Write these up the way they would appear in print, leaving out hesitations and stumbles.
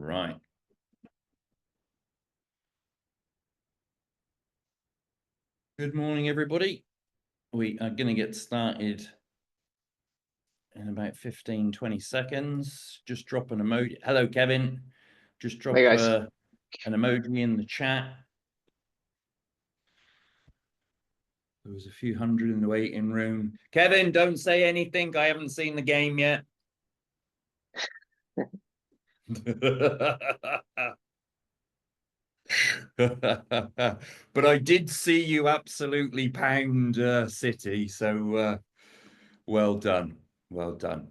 right. Good morning, everybody. We are going to get started in about 15, 20 seconds. Just drop an emoji. Hello, Kevin. Just drop an emoji in the chat. There was a few hundred in the waiting room. Kevin, don't say anything. I haven't seen the game yet. But I did see you absolutely pound City, so well done. Well done.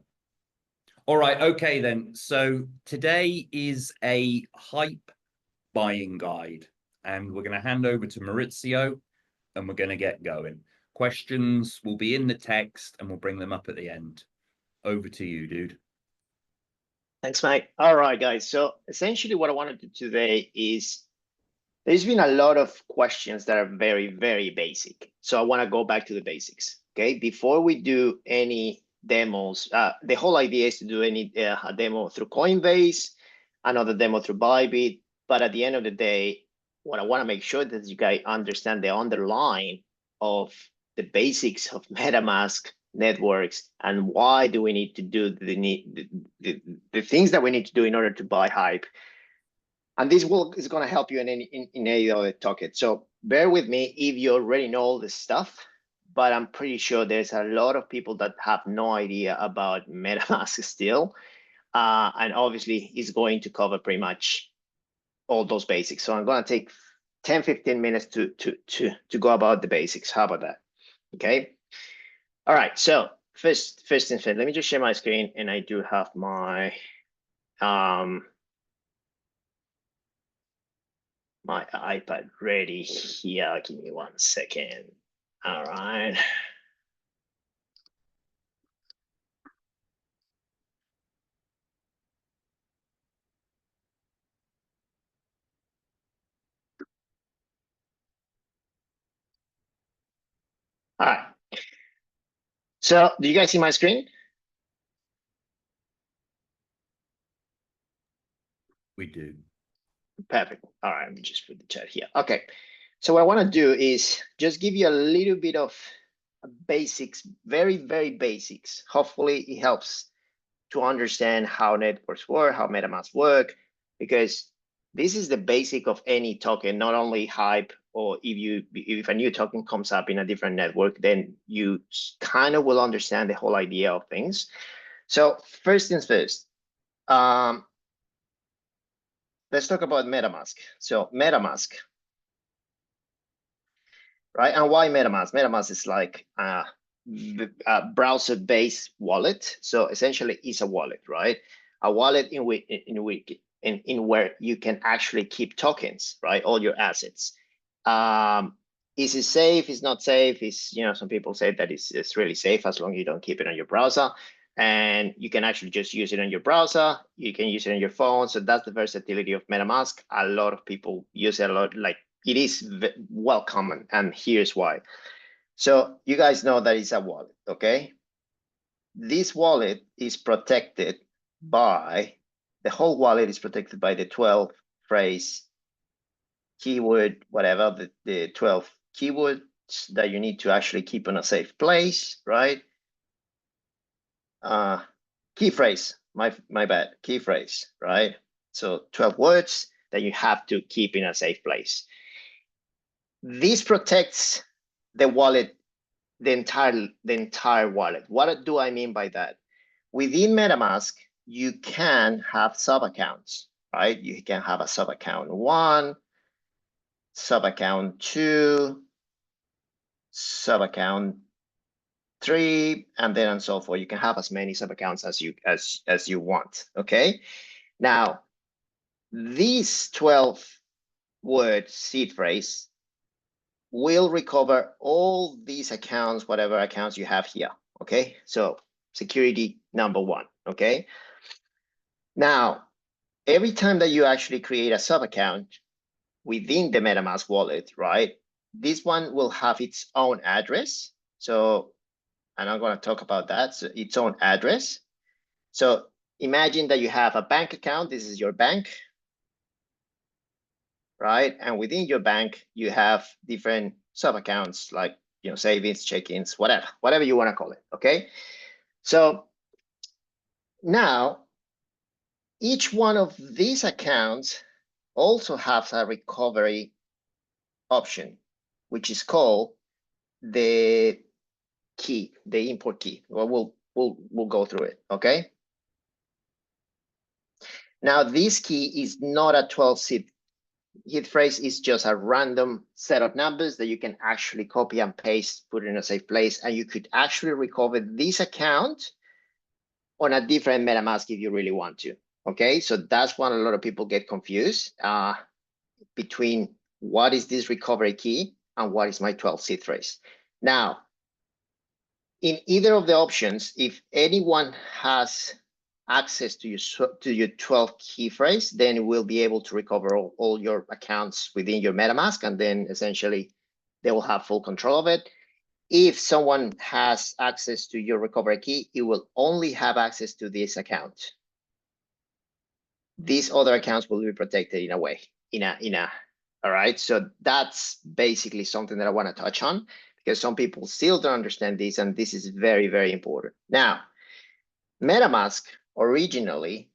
All right, okay then. So today is a hype buying guide, and we're going to hand over to Maurizio, and we're going to get going. Questions will be in the text, and we'll bring them up at the end. Over to you, dude. Thanks, Mike. All right, guys. So essentially what I wanted to do today is there's been a lot of questions that are very, very basic. So I want to go back to the basics, okay? Before we do any demos, the whole idea is to do a demo through Coinbase, another demo through Bybit. But at the end of the day, what I want to make sure that you guys understand the underlying of the basics of MetaMask networks and why do we need to do the things that we need to do in order to buy hype. And this is going to help you in any other token. So bear with me if you already know all this stuff, but I'm pretty sure there's a lot of people that have no idea about MetaMask still. And obviously it's going to cover pretty much all those basics. So I'm going to take 10, 15 minutes to go about the basics. How about that? Okay. All right. So first things first, let me just share my screen, and I do have my my iPad ready here. Give me 1 second. All right. All right. So do you guys see my screen? We do. Perfect. All right, let me just put the chat here. Okay. So what I want to do is just give you a little bit of basics, very, very basics. Hopefully it helps to understand how networks work, how MetaMask work, because this is the basic of any token, not only hype, or if a new token comes up in a different network, then you kind of will understand the whole idea of things. So first things first, let's talk about MetaMask. So MetaMask, right? And why MetaMask? MetaMask is like a browser-based wallet. So essentially, it's a wallet, right? A wallet in where you can actually keep tokens, right? All your assets. Is it safe? It's not safe. It's, some people say that it's really safe as long as you don't keep it on your browser. And you can actually just use it on your browser. You can use it on your phone. So that's the versatility of MetaMask. A lot of people use it a lot. Like, it is well common, and here's why. So you guys know that it's a wallet, okay? This wallet is protected by, the whole wallet is protected by the 12 phrase, keyword, whatever, the 12 keywords that you need to actually keep in a safe place, right? Key phrase, my bad, key phrase, right? So 12 words that you have to keep in a safe place. This protects the wallet, the entire wallet. What do I mean by that? Within MetaMask, you can have sub-accounts, right? You can have a sub-account 1, sub-account 2, sub-account 3, and then and so forth. You can have as many sub-accounts as you want, okay? Now, these 12 word seed phrase will recover all these accounts, whatever accounts you have here, okay? So security number 1, okay? Now, every time that you actually create a sub-account within the MetaMask wallet, right? This one will have its own address. So, and I'm going to talk about that. So its own address. So imagine that you have a bank account. This is your bank, right? And within your bank, you have different sub accounts like, you know, savings, check-ins, whatever you want to call it. Okay. So now each one of these accounts also has a recovery option, which is called the key, the import key. Well, we'll go through it. Okay. Now this key is not a 12-seed hit phrase, is just a random set of numbers that you can actually copy and paste, put in a safe place, and you could actually recover this account on a different MetaMask if you really want to. Okay, so that's when a lot of people get confused between what is this recovery key and what is my 12-seed phrase. Now, in either of the options, if anyone has access to your 12 key phrase, then we'll be able to recover all your accounts within your MetaMask, and then essentially they will have full control of it. If someone has access to your recovery key, it will only have access to this account. These other accounts will be protected in a way, all right? So that's basically something that I want to touch on, because some people still don't understand this, and this is very, very important. Now, MetaMask originally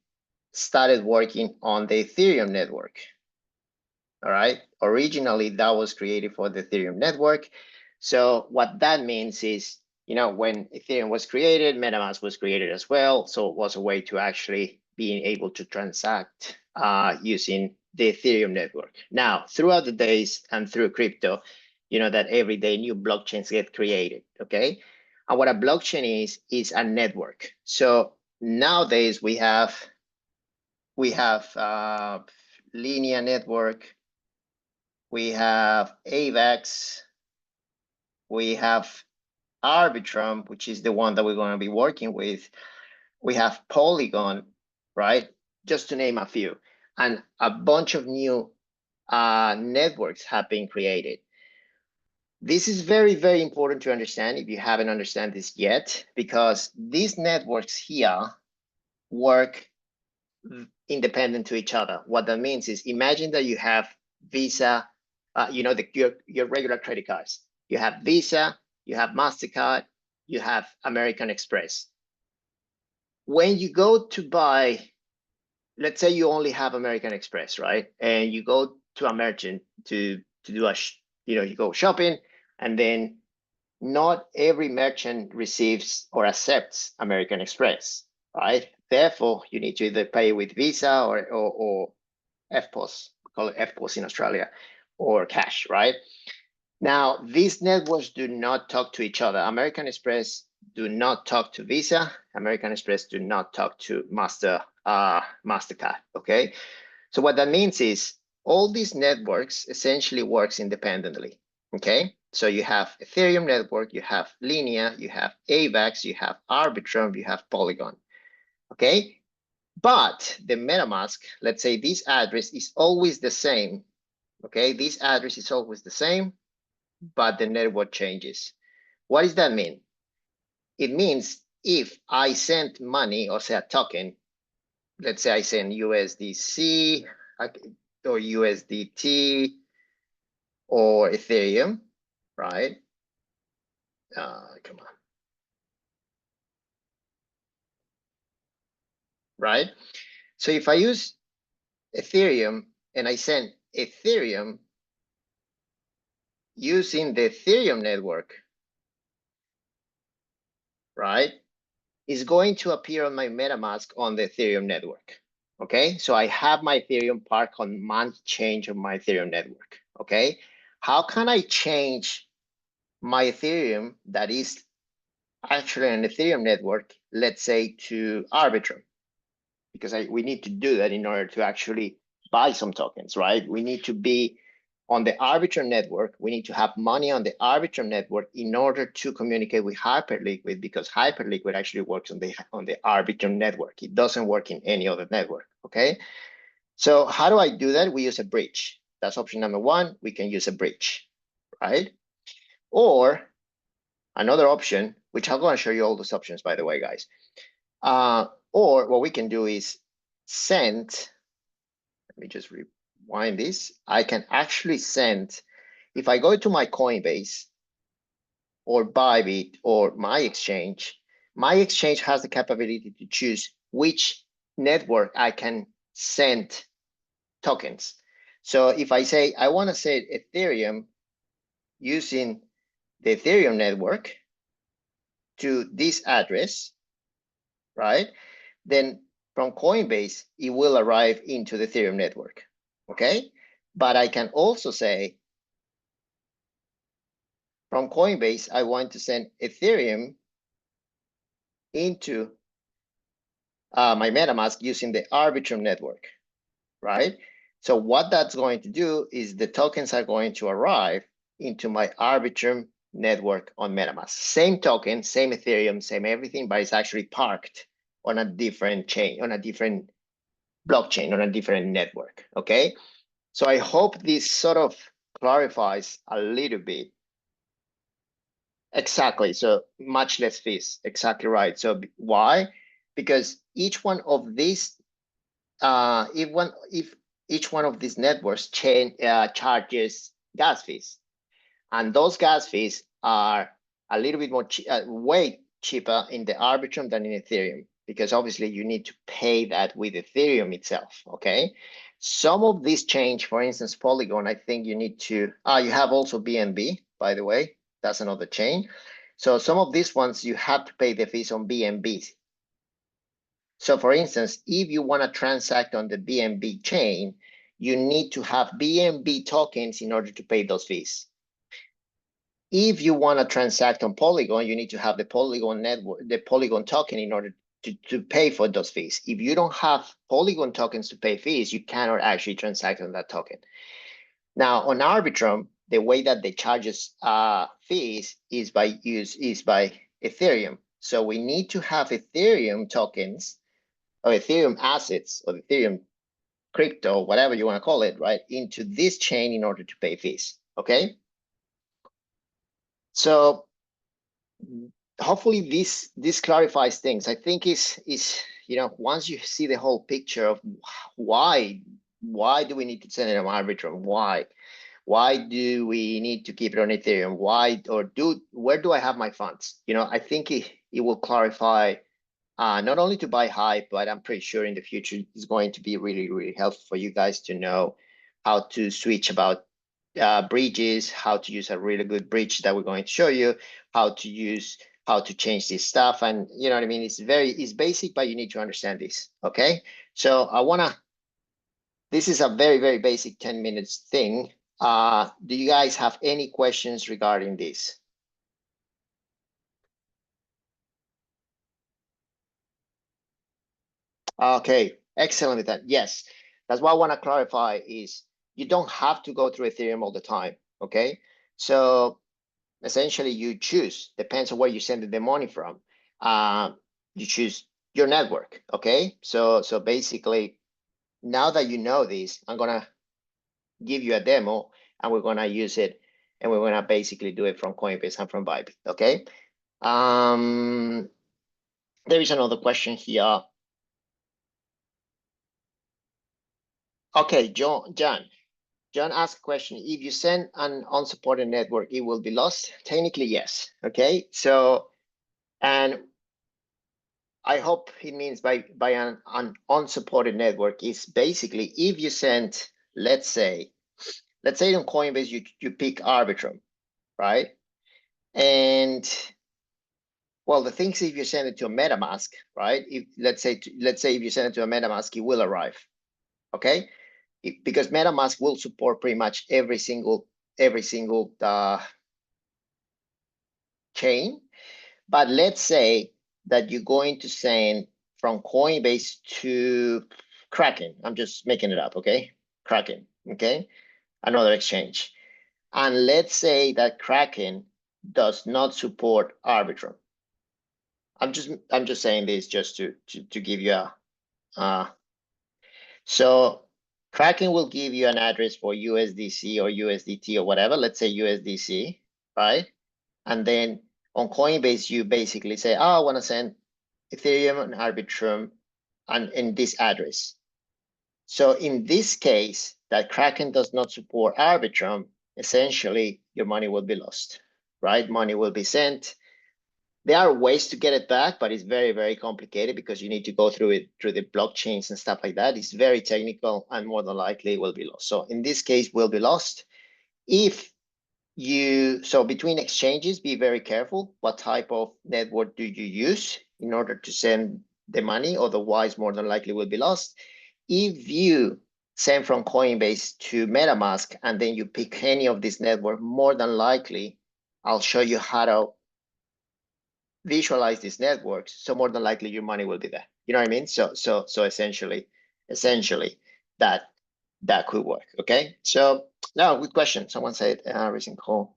started working on the Ethereum network. All right. Originally, that was created for the Ethereum network. So what that means is, you know, when Ethereum was created, MetaMask was created as well. So it was a way to actually being able to transact using the Ethereum network. Now, throughout the days and through crypto, you know that every day new blockchains get created. Okay. And what a blockchain is a network. So nowadays we have linear network, we have AVAX, we have Arbitrum, which is the one that we're going to be working with. We have Polygon, right? Just to name a few. And a bunch of new networks have been created. This is very, very important to understand if you haven't understand this yet, because these networks here work independent to each other. What that means is, imagine that you have Visa, you know, your regular credit cards. You have Visa, you have MasterCard, you have American Express. When you go to buy, let's say you only have American Express, right? And you go to a merchant to do a, you go shopping, and then not every merchant receives or accepts American Express, right? Therefore, you need to either pay with Visa or FPOS, we call it FPOS in Australia, or cash, right? Now, these networks do not talk to each other. American Express do not talk to Visa. American Express do not talk to MasterCard, okay? So what that means is all these networks essentially works independently, okay? So you have Ethereum network, you have Linea, you have AVAX, you have Arbitrum, you have Polygon, okay? But the MetaMask, let's say this address is always the same, okay? This address is always the same, but the network changes. What does that mean? It means if I send money, or say a token, let's say I send USDC or USDT or Ethereum, right? Come on. Right? So if I use Ethereum and I send Ethereum using the Ethereum network, right, is going to appear on my MetaMask on the Ethereum network. Okay, so I have my Ethereum parked on month change of my Ethereum network. Okay, how can I change my Ethereum that is actually an Ethereum network, let's say to Arbitrum? Because we need to do that in order to actually buy some tokens, right? We need to be on the Arbitrum network. We need to have money on the Arbitrum network in order to communicate with Hyperliquid, because Hyperliquid actually works on the Arbitrum network. It doesn't work in any other network, okay? So how do I do that? We use a bridge. That's option number one. We can use a bridge, right? Or another option, which I'm going to show you all those options, by the way, guys. Or what we can do is send, let me just wind this, I can actually send, if I go to my Coinbase or Bybit or my exchange has the capability to choose which network I can send tokens. So if I say I want to send Ethereum using the Ethereum network to this address, right? Then from Coinbase, it will arrive into the Ethereum network, okay? But I can also say from Coinbase, I want to send Ethereum into my MetaMask using the Arbitrum network, right? So what that's going to do is the tokens are going to arrive into my Arbitrum network on MetaMask. Same token, same Ethereum, same everything, but it's actually parked on a different chain, on a different blockchain, on a different network, okay? So I hope this sort of clarifies a little bit. Exactly, so much less fees, exactly right. So why? Because each one of these, if each one of these networks charges gas fees, and those gas fees are a little bit more way cheaper in the Arbitrum than in Ethereum, because obviously you need to pay that with Ethereum itself, okay? Some of these change, for instance, Polygon, I think you need to, you have also BNB, by the way, that's another chain. So some of these ones, you have to pay the fees on BNB. So for instance, if you want to transact on the BNB chain, you need to have BNB tokens in order to pay those fees. If you want to transact on Polygon, you need to have the Polygon network, the Polygon token in order to pay for those fees. If you don't have Polygon tokens to pay fees, you cannot actually transact on that token. Now on Arbitrum, the way that they charges fees is by Ethereum. So we need to have Ethereum tokens or Ethereum assets or Ethereum crypto, whatever you want to call it, right, into this chain in order to pay fees. Okay. So hopefully this clarifies things. I think is once you see the whole picture of why do we need to send it on Arbitrum? Why do we need to keep it on Ethereum? Where do I have my funds? I think it will clarify not only to buy high, but I'm pretty sure in the future it's going to be really, really helpful for you guys to know how to switch about bridges, how to use a really good bridge that we're going to show you, how to change this stuff. And you know what I mean? It's basic, but you need to understand this. Okay. So this is a very, very basic 10 minutes thing. Do you guys have any questions regarding this? Okay, excellent with that. Yes, that's what I want to clarify is you don't have to go through Ethereum all the time, okay? So essentially you choose, depends on where you're sending the money from. You choose your network, okay? So basically, now that you know this, I'm gonna give you a demo and we're gonna use it and we're gonna basically do it from Coinbase and from Bybit, okay? There is another question here. Okay, John asked a question. If you send an unsupported network, it will be lost? Technically, yes. Okay. So, and I hope it means by an unsupported network is basically if you send, let's say on Coinbase, you pick Arbitrum, right? And well, the thing is if you send it to a MetaMask, right? If let's say if you send it to a MetaMask, it will arrive. Okay. Because MetaMask will support pretty much every single chain. But let's say that you're going to send from Coinbase to Kraken. I'm just making it up, okay? Kraken, okay? Another exchange. And let's say that Kraken does not support Arbitrum. I'm just saying this just to give you a so Kraken will give you an address for USDC or USDT or whatever, let's say USDC, right? And then on Coinbase, you basically say, I want to send Ethereum and Arbitrum and in this address. So in this case, that Kraken does not support Arbitrum, essentially your money will be lost, right? Money will be sent. There are ways to get it back, but it's very, very complicated because you need to go through it through the blockchains and stuff like that. It's very technical and more than likely will be lost. So in this case, will be lost. So between exchanges, be very careful. What type of network do you use in order to send the money? Otherwise, more than likely will be lost. If you send from Coinbase to MetaMask and then you pick any of this network, more than likely, I'll show you how to visualize these networks. So more than likely your money will be there. You know what I mean? So essentially that could work. Okay. So now good question. Someone said recent call.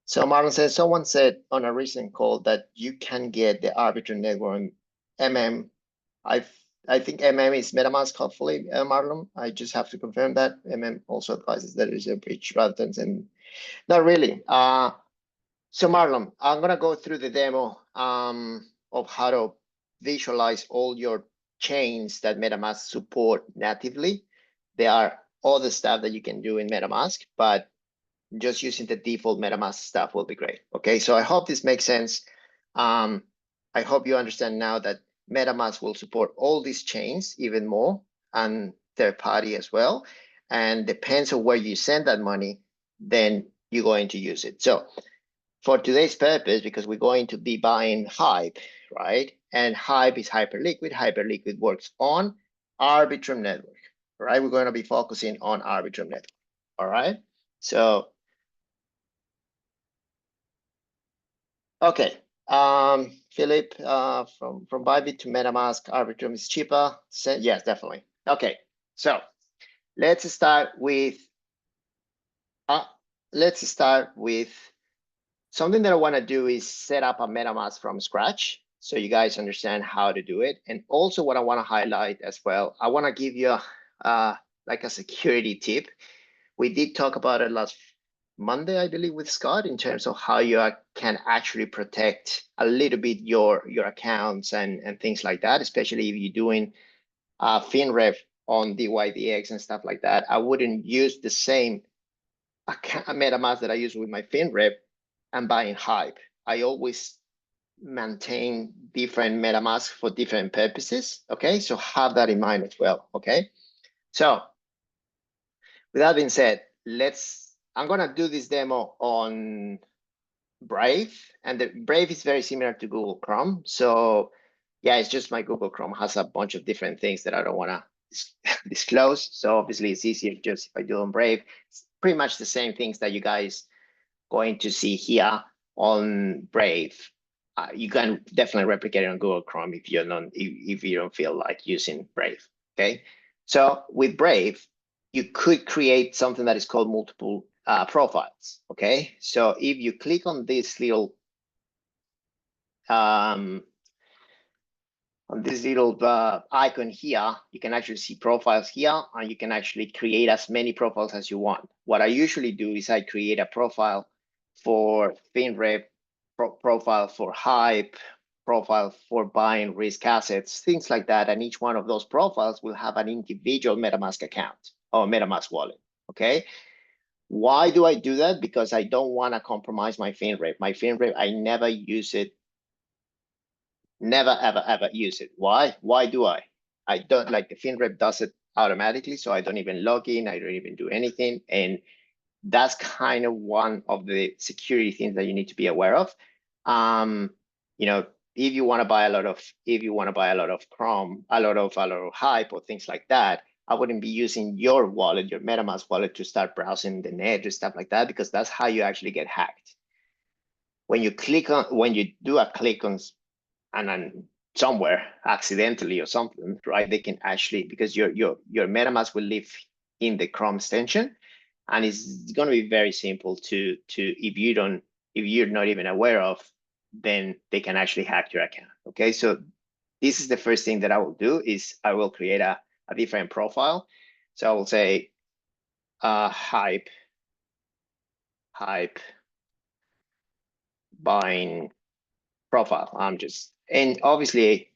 So Marlon says, someone said on a recent call that you can get the Arbitrum network MM. I think MM is MetaMask, hopefully, Marlon. I just have to confirm that. MM also advises that there is a breach rather than, not really. So Marlon, I'm gonna go through the demo of how to visualize all your chains that MetaMask support natively. There are other stuff that you can do in MetaMask, but just using the default MetaMask stuff will be great. Okay, so I hope this makes sense. I hope you understand now that MetaMask will support all these chains even more and third party as well. And depends on where you send that money, then you're going to use it. So for today's purpose, because we're going to be buying Hype, right? And Hype is Hyperliquid. Hyperliquid works on Arbitrum network, right? We're going to be focusing on Arbitrum network, all right? So, okay. Philip, from Bybit to MetaMask, Arbitrum is cheaper. So, yes, definitely. Okay, so let's start with something that I want to do is set up a MetaMask from scratch so you guys understand how to do it. And also what I want to highlight as well, I want to give you like a security tip. We did talk about it last Monday, I believe, with Scott in terms of how you can actually protect a little bit your accounts and things like that, especially if you're doing FinRev on DYDX and stuff like that. I wouldn't use the same MetaMask that I use with my FinRev and buying Hype. I always maintain different MetaMask for different purposes. Okay, so have that in mind as well. Okay, so with that being said, I'm gonna do this demo on Brave, and the Brave is very similar to Google Chrome. So yeah, it's just my Google Chrome has a bunch of different things that I don't wanna disclose. So obviously it's easier just if I do on Brave. It's pretty much the same things that you guys going to see here on Brave. You can definitely replicate it on Google Chrome if you don't feel like using Brave. Okay, so with Brave, you could create something that is called multiple profiles. Okay, so if you click on this little icon here, you can actually see profiles here, and you can actually create as many profiles as you want. What I usually do is I create a profile for FinRev, profile for Hype, profile for buying risk assets, things like that. And each one of those profiles will have an individual MetaMask account or MetaMask wallet. Okay. Why do I do that? Because I don't want to compromise my FinRev. My FinRev, I never use it. Never, ever use it. Why? Why do I? I don't like the FinRev does it automatically. So I don't even log in. I don't even do anything. And that's kind of one of the security things that you need to be aware of. You know, if you want to buy a lot of Chrome, a lot of Hype or things like that, I wouldn't be using your wallet, your MetaMask wallet, to start browsing the net or stuff like that, because that's how you actually get hacked. When you do a click on and then somewhere accidentally or something, right? They can actually, because your MetaMask will live in the Chrome extension, and it's going to be very simple to if you're not even aware of, then they can actually hack your account. Okay, so this is the first thing that I will do is I will create a different profile. So I will say Hype buying profile. And obviously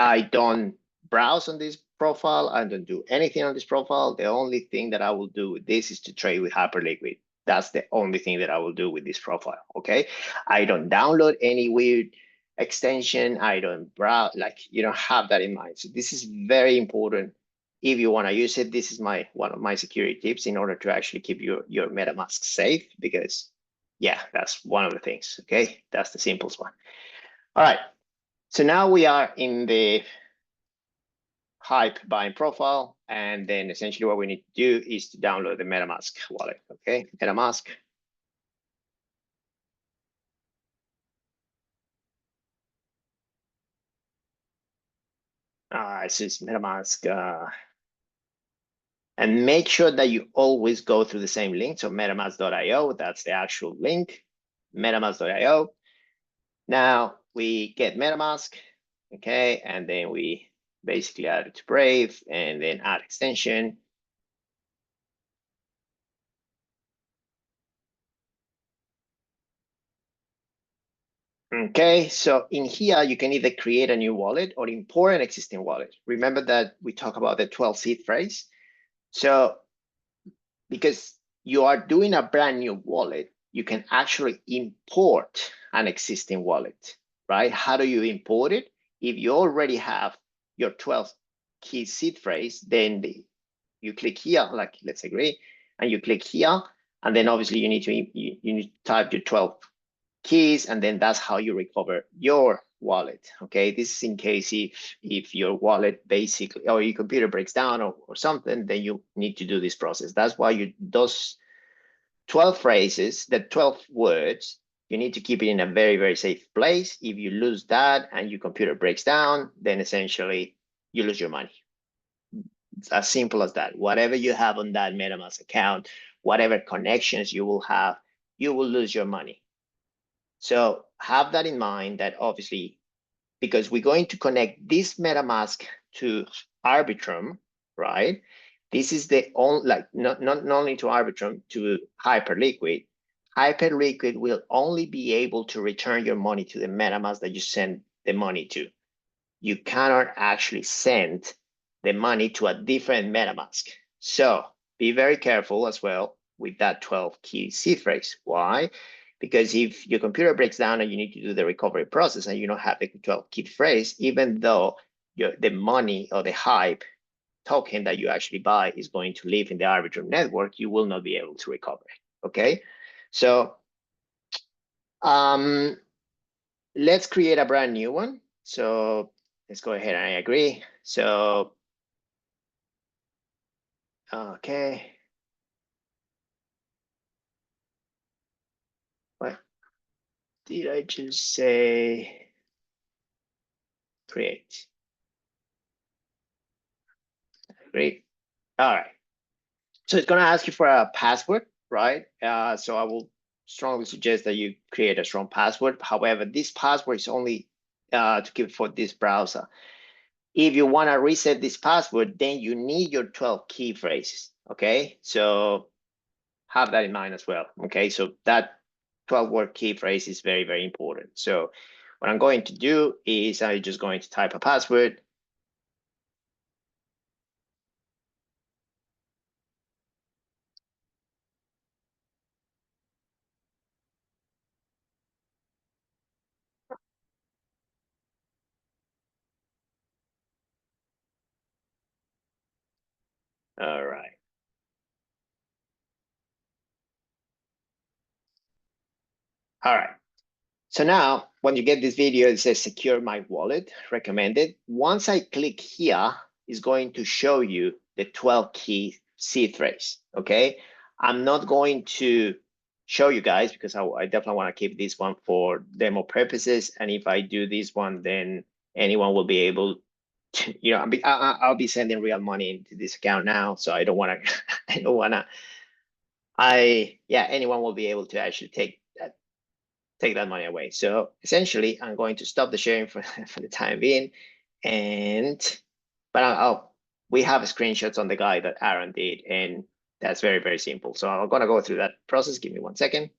I don't browse on this profile. I don't do anything on this profile. The only thing that I will do with this is to trade with Hyperliquid. That's the only thing that I will do with this profile, okay? I don't download any weird extension. I don't browse, like, you don't have that in mind. So this is very important. If you want to use it, this is one of my security tips in order to actually keep your MetaMask safe, because yeah, that's one of the things, okay? That's the simplest one. All right, so now we are in the Hype buying profile, and then essentially what we need to do is to download the MetaMask wallet, okay? MetaMask. So it's MetaMask, and make sure that you always go through the same link. So metamask.io, that's the actual link, metamask.io. Now we get MetaMask, okay? And then we basically add it to Brave and then add extension. Okay, so in here, you can either create a new wallet or import an existing wallet. Remember that we talk about the 12 seed phrase. So because you are doing a brand new wallet, you can actually import an existing wallet, right? How do you import it? If you already have your 12 key seed phrase, then you click here, like let's agree, and you click here, and then obviously you need to type your 12 keys, and then that's how you recover your wallet. Okay, this is in case if your wallet basically, or your computer breaks down or something, then you need to do this process. That's why those 12 phrases, the 12 words, you need to keep it in a very, very safe place. If you lose that and your computer breaks down, then essentially you lose your money. It's as simple as that. Whatever you have on that MetaMask account, whatever connections you will have, you will lose your money. So have that in mind, that obviously, because we're going to connect this MetaMask to Arbitrum, right? This is the only, like, not only to Arbitrum, to Hyperliquid. Hyperliquid will only be able to return your money to the MetaMask that you send the money to. You cannot actually send the money to a different MetaMask. So be very careful as well with that 12 key seed phrase. Why? Because if your computer breaks down and you need to do the recovery process and you don't have the 12 key phrase, even though the money or the hype token that you actually buy is going to live in the Arbitrum network, you will not be able to recover it. Okay, so let's create a brand new one. So let's go ahead and I agree. So okay. What did I just say? Create. Great. All right. So it's going to ask you for a password, right? So I will strongly suggest that you create a strong password. However, this password is only to keep for this browser. If you want to reset this password, then you need your 12 key phrases. Okay. So have that in mind as well. Okay. So that 12-word key phrase is very, very important. So what I'm going to do is I'm just going to type a password. All right. All right. So now when you get this video, it says secure my wallet, recommended. Once I click here, it's going to show you the 12 key seed phrase, okay? I'm not going to show you guys because I definitely want to keep this one for demo purposes. And if I do this one, then anyone will be able to, you know, I'll be sending real money into this account now. So I don't want to, anyone will be able to actually take that money away. So essentially, I'm going to stop the sharing for, for the time being. But we have screenshots on the guide that Aaron did, and that's very, very simple. So I'm going to go through that process. Give me 1 second.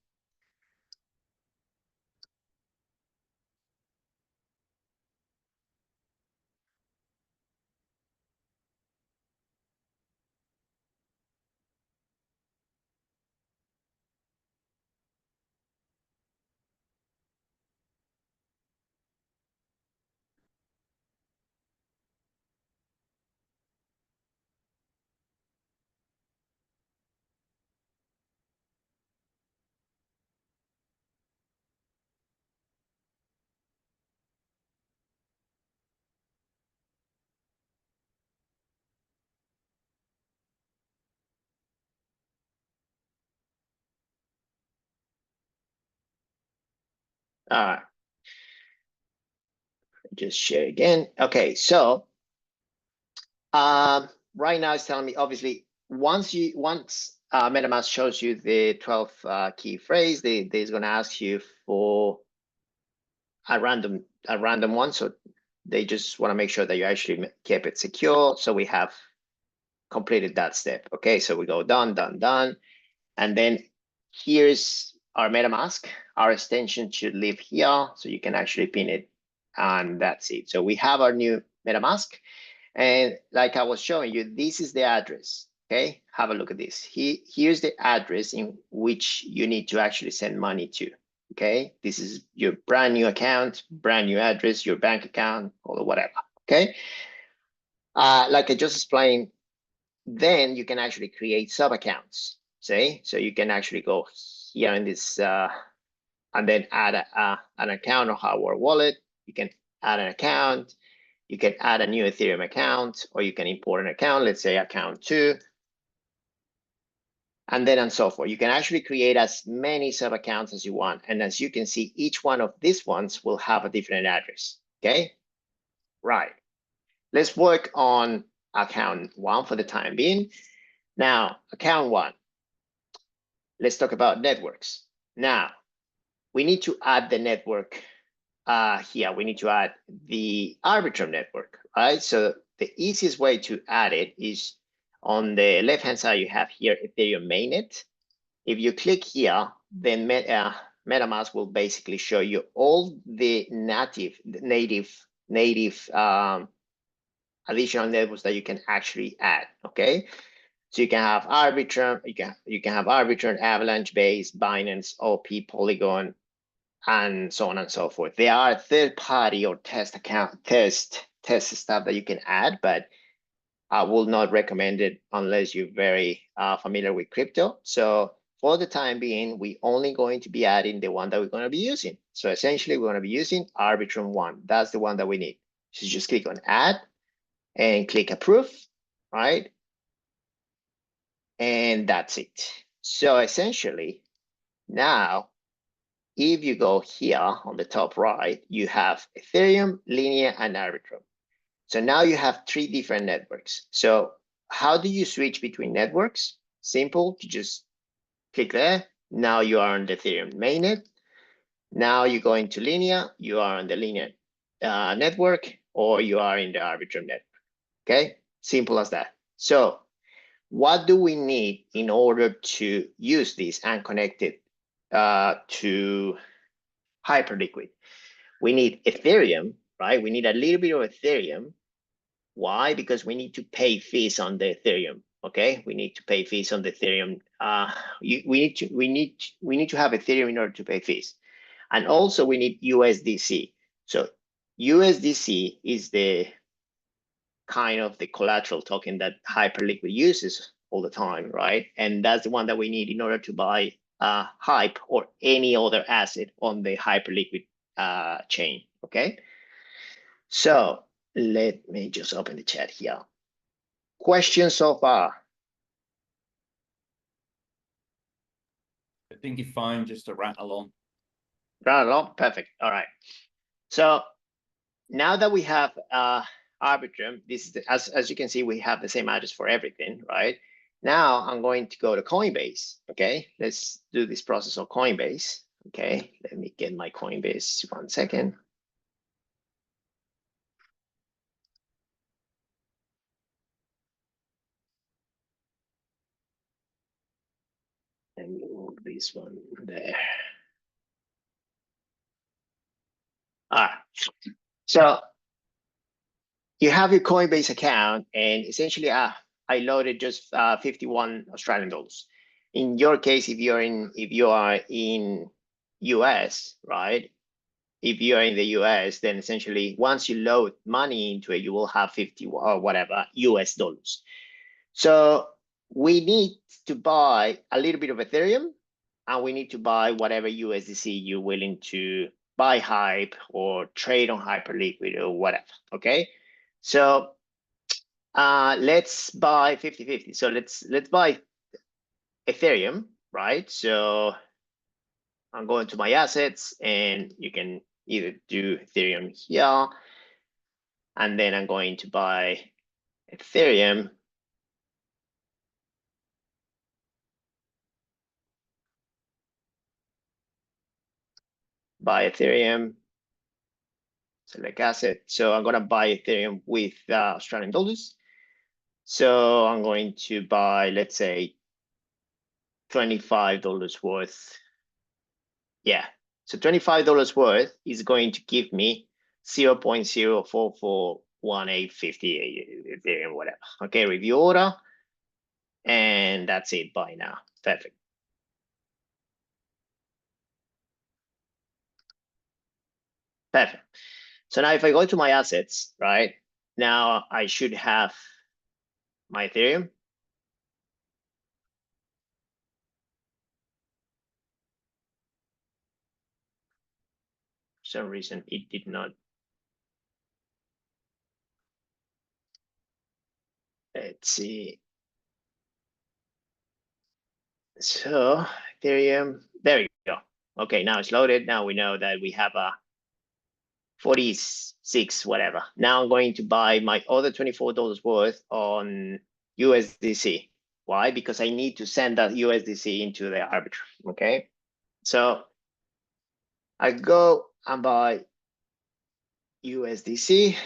Just share again. Okay, so right now it's telling me, obviously, once MetaMask shows you the 12 key phrase, they're going to ask you for a random one. So they just want to make sure that you actually keep it secure. So we have completed that step. Okay, so we go done, done, done. And then here's our MetaMask. Our extension should live here, so you can actually pin it, and that's it. So we have our new MetaMask. And like I was showing you, this is the address. Okay, have a look at this. Here's the address in which you need to actually send money to. Okay, this is your brand new account, brand new address, your bank account, or whatever. Okay, like I just explained, then you can actually create sub accounts. See, so you can actually go here in this and then add an account on our wallet. You can add an account. You can add a new Ethereum account, or you can import an account, let's say account 2, and then and so forth. You can actually create as many sub accounts as you want. And as you can see, each one of these ones will have a different address. Okay, right. Let's work on account 1 for the time being. Now, account 1, let's talk about networks. Now, we need to add the network here. We need to add the Arbitrum network, right? So the easiest way to add it is on the left-hand side, you have here Ethereum mainnet. If you click here, then MetaMask will basically show you all the native additional networks that you can actually add, okay? So you can have Arbitrum, you can have Arbitrum, Avalanche Base, Binance, OP, Polygon, and so on and so forth. There are third-party or test stuff that you can add, but I will not recommend it unless you're very familiar with crypto. So for the time being, we're only going to be adding the one that we're going to be using. So essentially, we're going to be using Arbitrum 1. That's the one that we need. So just click on Add and click Approve, right? And that's it. So essentially, now, if you go here on the top right, you have Ethereum, Linear, and Arbitrum. So now you have 3 different networks. So how do you switch between networks? Simple, you just click there. Now you are on the Ethereum mainnet. Now you go into Linear, you are on the Linear network, or you are in the Arbitrum network. Okay, simple as that. So what do we need in order to use this and connect it to Hyperliquid? We need Ethereum, right? We need a little bit of Ethereum. Why? Because we need to pay fees on the Ethereum. Okay, we need to pay fees on the Ethereum. We need to have Ethereum in order to pay fees, and also we need USDC. So USDC is the kind of the collateral token that Hyperliquid uses all the time, right? And that's the one that we need in order to buy Hype or any other asset on the Hyperliquid chain. Okay, so let me just open the chat here. Questions so far? I think you're fine just to rattle on. Rattle on, perfect. All right. So now that we have Arbitrum, this is as you can see, we have the same address for everything, right? Now I'm going to go to Coinbase. Okay, let's do this process on Coinbase. Okay, let me get my Coinbase 1 second. Let me move this one there. So you have your Coinbase account, and essentially, I loaded just 51 Australian dollars. In your case, if you are in US, right? If you are in the US, then essentially, once you load money into it, you will have 50 or whatever US dollars. So we need to buy a little bit of Ethereum, and we need to buy whatever USDC you're willing to buy Hype or trade on Hyperliquid or whatever. Okay, so let's buy 50-50. So let's buy Ethereum, right? So I'm going to my assets, and you can either do Ethereum here, and then I'm going to buy Ethereum. Buy Ethereum, select asset. So I'm going to buy Ethereum with Australian dollars. So I'm going to buy, let's say, $25 worth. Yeah. So $25 worth is going to give me 0.044180 Ethereum, whatever. Okay, review order. And that's it, buy now. Perfect. Perfect. So now if I go to my assets, right, now I should have my Ethereum. For some reason, it did not. Let's see. So Ethereum, there you go. Okay, now it's loaded. Now we know that we have a 46, whatever. Now I'm going to buy my other $24 worth on USDC. Why? Because I need to send that USDC into the arbitrage. Okay. So I go and buy USDC,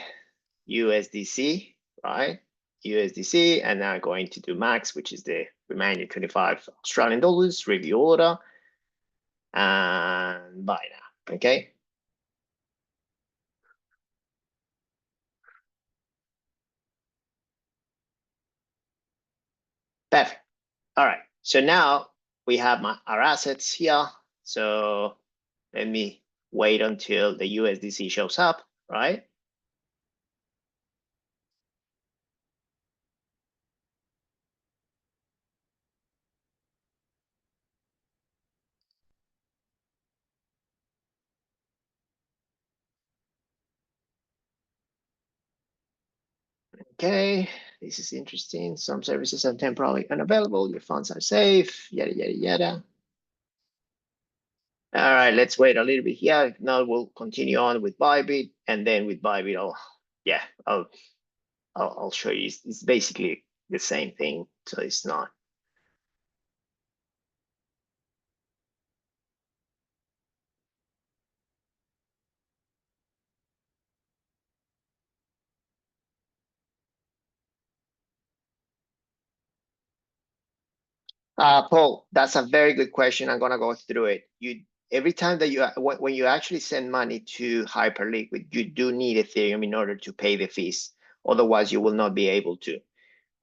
right? USDC, and now I'm going to do max, which is the remaining 25 Australian dollars, review order, and buy now. Okay. Perfect. All right. So now we have our assets here. So let me wait until the USDC shows up, right? Okay, this is interesting. Some services are temporarily unavailable. Your funds are safe, yada, yada, yada. All right, let's wait a little bit here. Now we'll continue on with Bybit, and then with Bybit, I'll show you. It's basically the same thing, so it's not. Paul, that's a very good question. I'm gonna go through it. Every time that when you actually send money to Hyperliquid, you do need Ethereum in order to pay the fees. Otherwise, you will not be able to.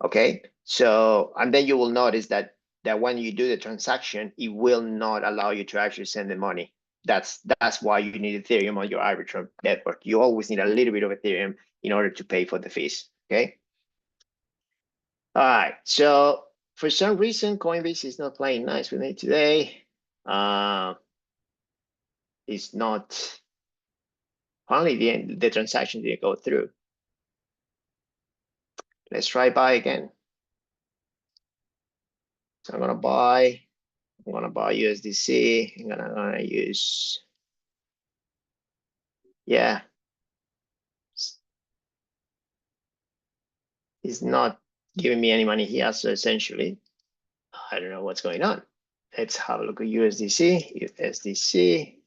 Okay, so and then you will notice that when you do the transaction, it will not allow you to actually send the money. That's why you need Ethereum on your Arbitrum network. You always need a little bit of Ethereum in order to pay for the fees. Okay. All right. So for some reason, Coinbase is not playing nice with me today. It's not. Finally, the transaction didn't go through. Let's try buy again. So I'm gonna buy USDC. I'm gonna use, yeah. It's not giving me any money here. So essentially, I don't know what's going on. Let's have a look at USDC.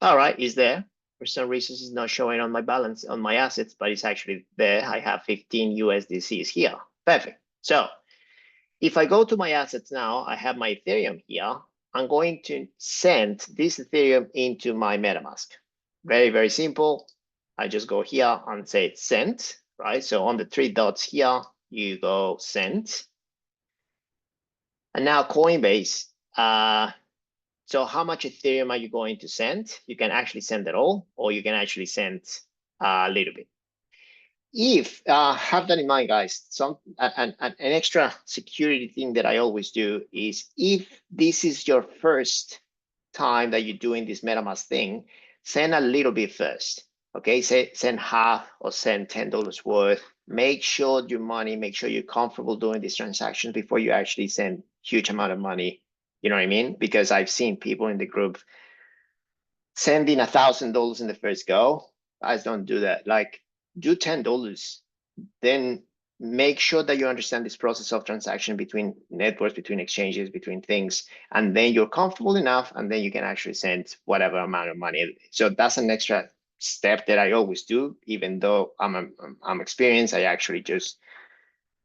All right, it's there. For some reason, it's not showing on my balance on my assets, but it's actually there. I have 15 USDCs here. Perfect. So if I go to my assets now, I have my Ethereum here. I'm going to send this Ethereum into my MetaMask. Very, very simple. I just go here and say send, right? So on the three dots here, you go send. And now Coinbase, so how much Ethereum are you going to send? You can actually send it all, or you can actually send a little bit. If have that in mind, guys. An extra security thing that I always do is if this is your first time that you're doing this MetaMask thing, send a little bit first. Okay, send half or send $10 worth. Make sure your money, make sure you're comfortable doing this transaction before you actually send huge amount of money. You know what I mean? Because I've seen people in the group sending $1,000 in the first go. Guys, don't do that. Like, do $10. Then make sure that you understand this process of transaction between networks, between exchanges, between things, and then you're comfortable enough, and then you can actually send whatever amount of money. So that's an extra step that I always do, even though I'm experienced. I actually just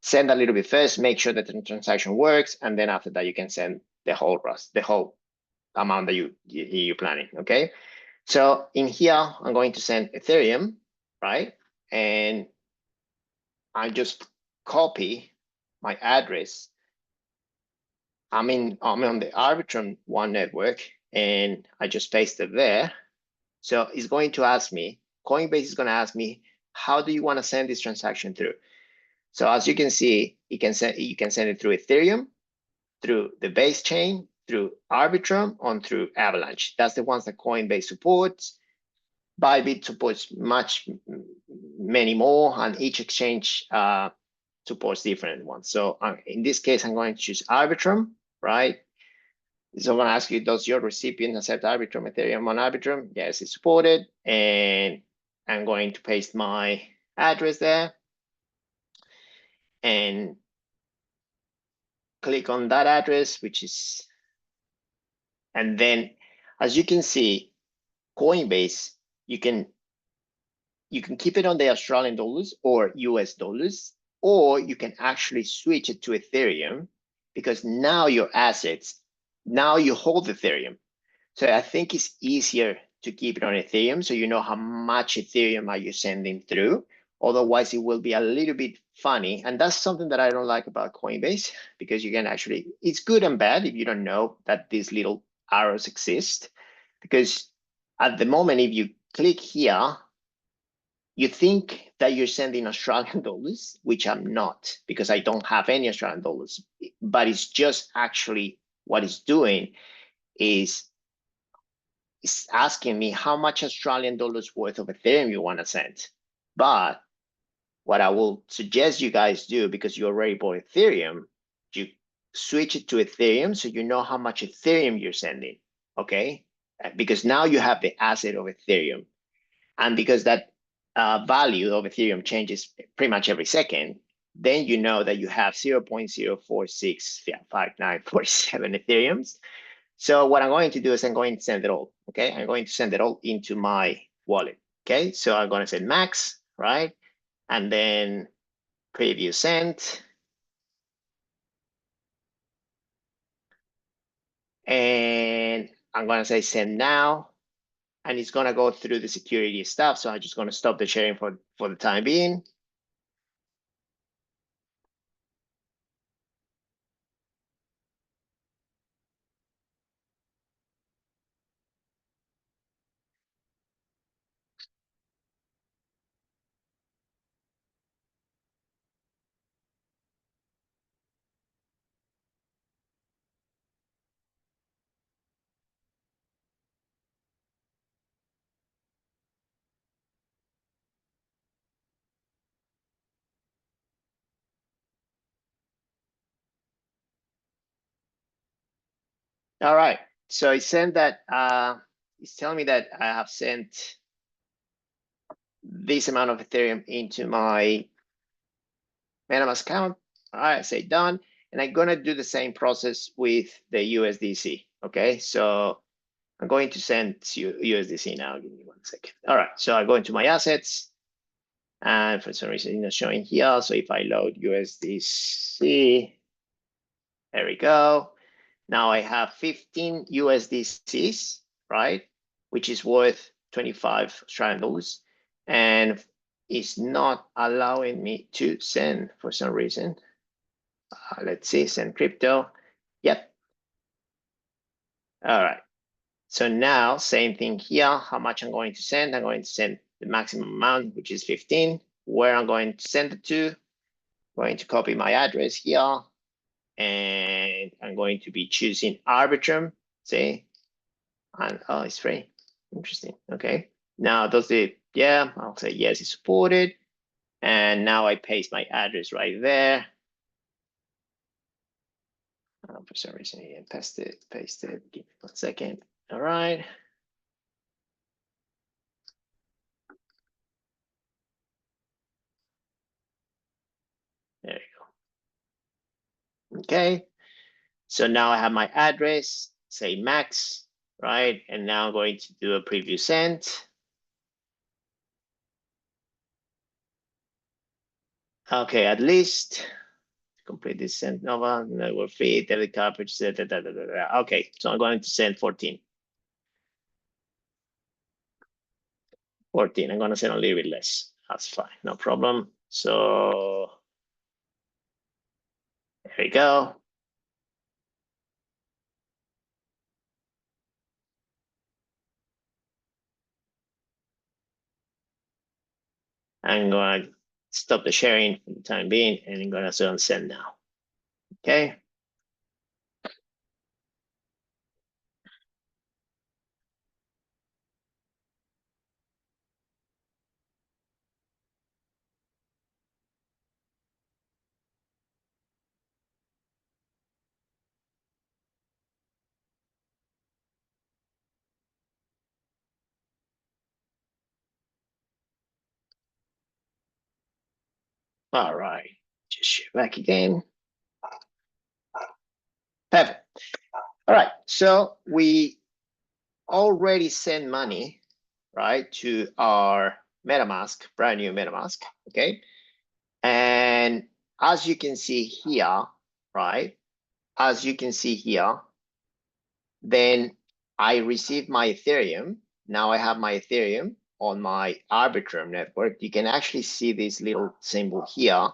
send a little bit first, make sure that the transaction works, and then after that you can send the whole amount that you're planning. Okay. So in here, I'm going to send Ethereum, right? And I just copy my address. I'm on the Arbitrum one network, and I just paste it there. So it's going to ask me, Coinbase is going to ask me, how do you want to send this transaction through? So as you can see, you can send it through Ethereum, through the base chain, through Arbitrum, or through Avalanche. That's the ones that Coinbase supports. Bybit supports many more, and each exchange supports different ones. So in this case, I'm going to choose Arbitrum, right? So I'm going to ask you, does your recipient accept Arbitrum, Ethereum on Arbitrum? Yes, it's supported. And I'm going to paste my address there and click on that address, and then as you can see, Coinbase, you can keep it on the Australian dollars or US dollars, or you can actually switch it to Ethereum, because now your assets, now you hold Ethereum. So I think it's easier to keep it on Ethereum, so you know how much Ethereum are you sending through. Otherwise, it will be a little bit funny. And that's something that I don't like about Coinbase, because you can actually, it's good and bad if you don't know that these little arrows exist. Because at the moment, if you click here, you think that you're sending Australian dollars, which I'm not, because I don't have any Australian dollars. But it's just actually what it's doing is it's asking me how much Australian dollars worth of Ethereum you want to send. But what I will suggest you guys do, because you already bought Ethereum, you switch it to Ethereum so you know how much Ethereum you're sending, okay? Because now you have the asset of Ethereum. And because that value of Ethereum changes pretty much every second, then you know that you have 0.0465947 Ethereums. So what I'm going to do is I'm going to send it all, okay? I'm going to send it all into my wallet, okay? So I'm going to say max, right? And then preview sent. And I'm going to say send now. And it's going to go through the security stuff. So I'm just going to stop the sharing for the time being. All right. So it sent that, it's telling me that I have sent this amount of Ethereum into my MetaMask account. All right, I say done. And I'm going to do the same process with the USDC. Okay, so I'm going to send USDC now. Give me 1 second. All right, so I go into my assets. And for some reason, it's not showing here. So if I load USDC, there we go. Now I have 15 USDCs, right? Which is worth 25 Australian dollars. And it's not allowing me to send for some reason. Let's see, send crypto. Yep. All right. So now, same thing here. How much I'm going to send? I'm going to send the maximum amount, which is 15. Where I'm going to send it to? I'm going to copy my address here. And I'm going to be choosing Arbitrum. See? And oh, it's free. Interesting. Okay. Now does it? Yeah, I'll say yes, it's supported. And now I paste my address right there. For some reason, he didn't paste it. Give me 1 second. All right. There you go. Okay. So now I have my address, say max, right? And now I'm going to do a preview send. Okay, at least complete this send Nova, network fee, debit card purchase. Okay, so I'm going to send 14. 14. I'm going to send a little bit less. That's fine, no problem. So there we go. I'm going to stop the sharing for the time being, and I'm going to send now. Okay. All right. Just share back again. Perfect. All right. So we already sent money, right, to our MetaMask, brand new MetaMask. Okay. And as you can see here, right, as you can see here, then I received my Ethereum. Now I have my Ethereum on my Arbitrum network. You can actually see this little symbol here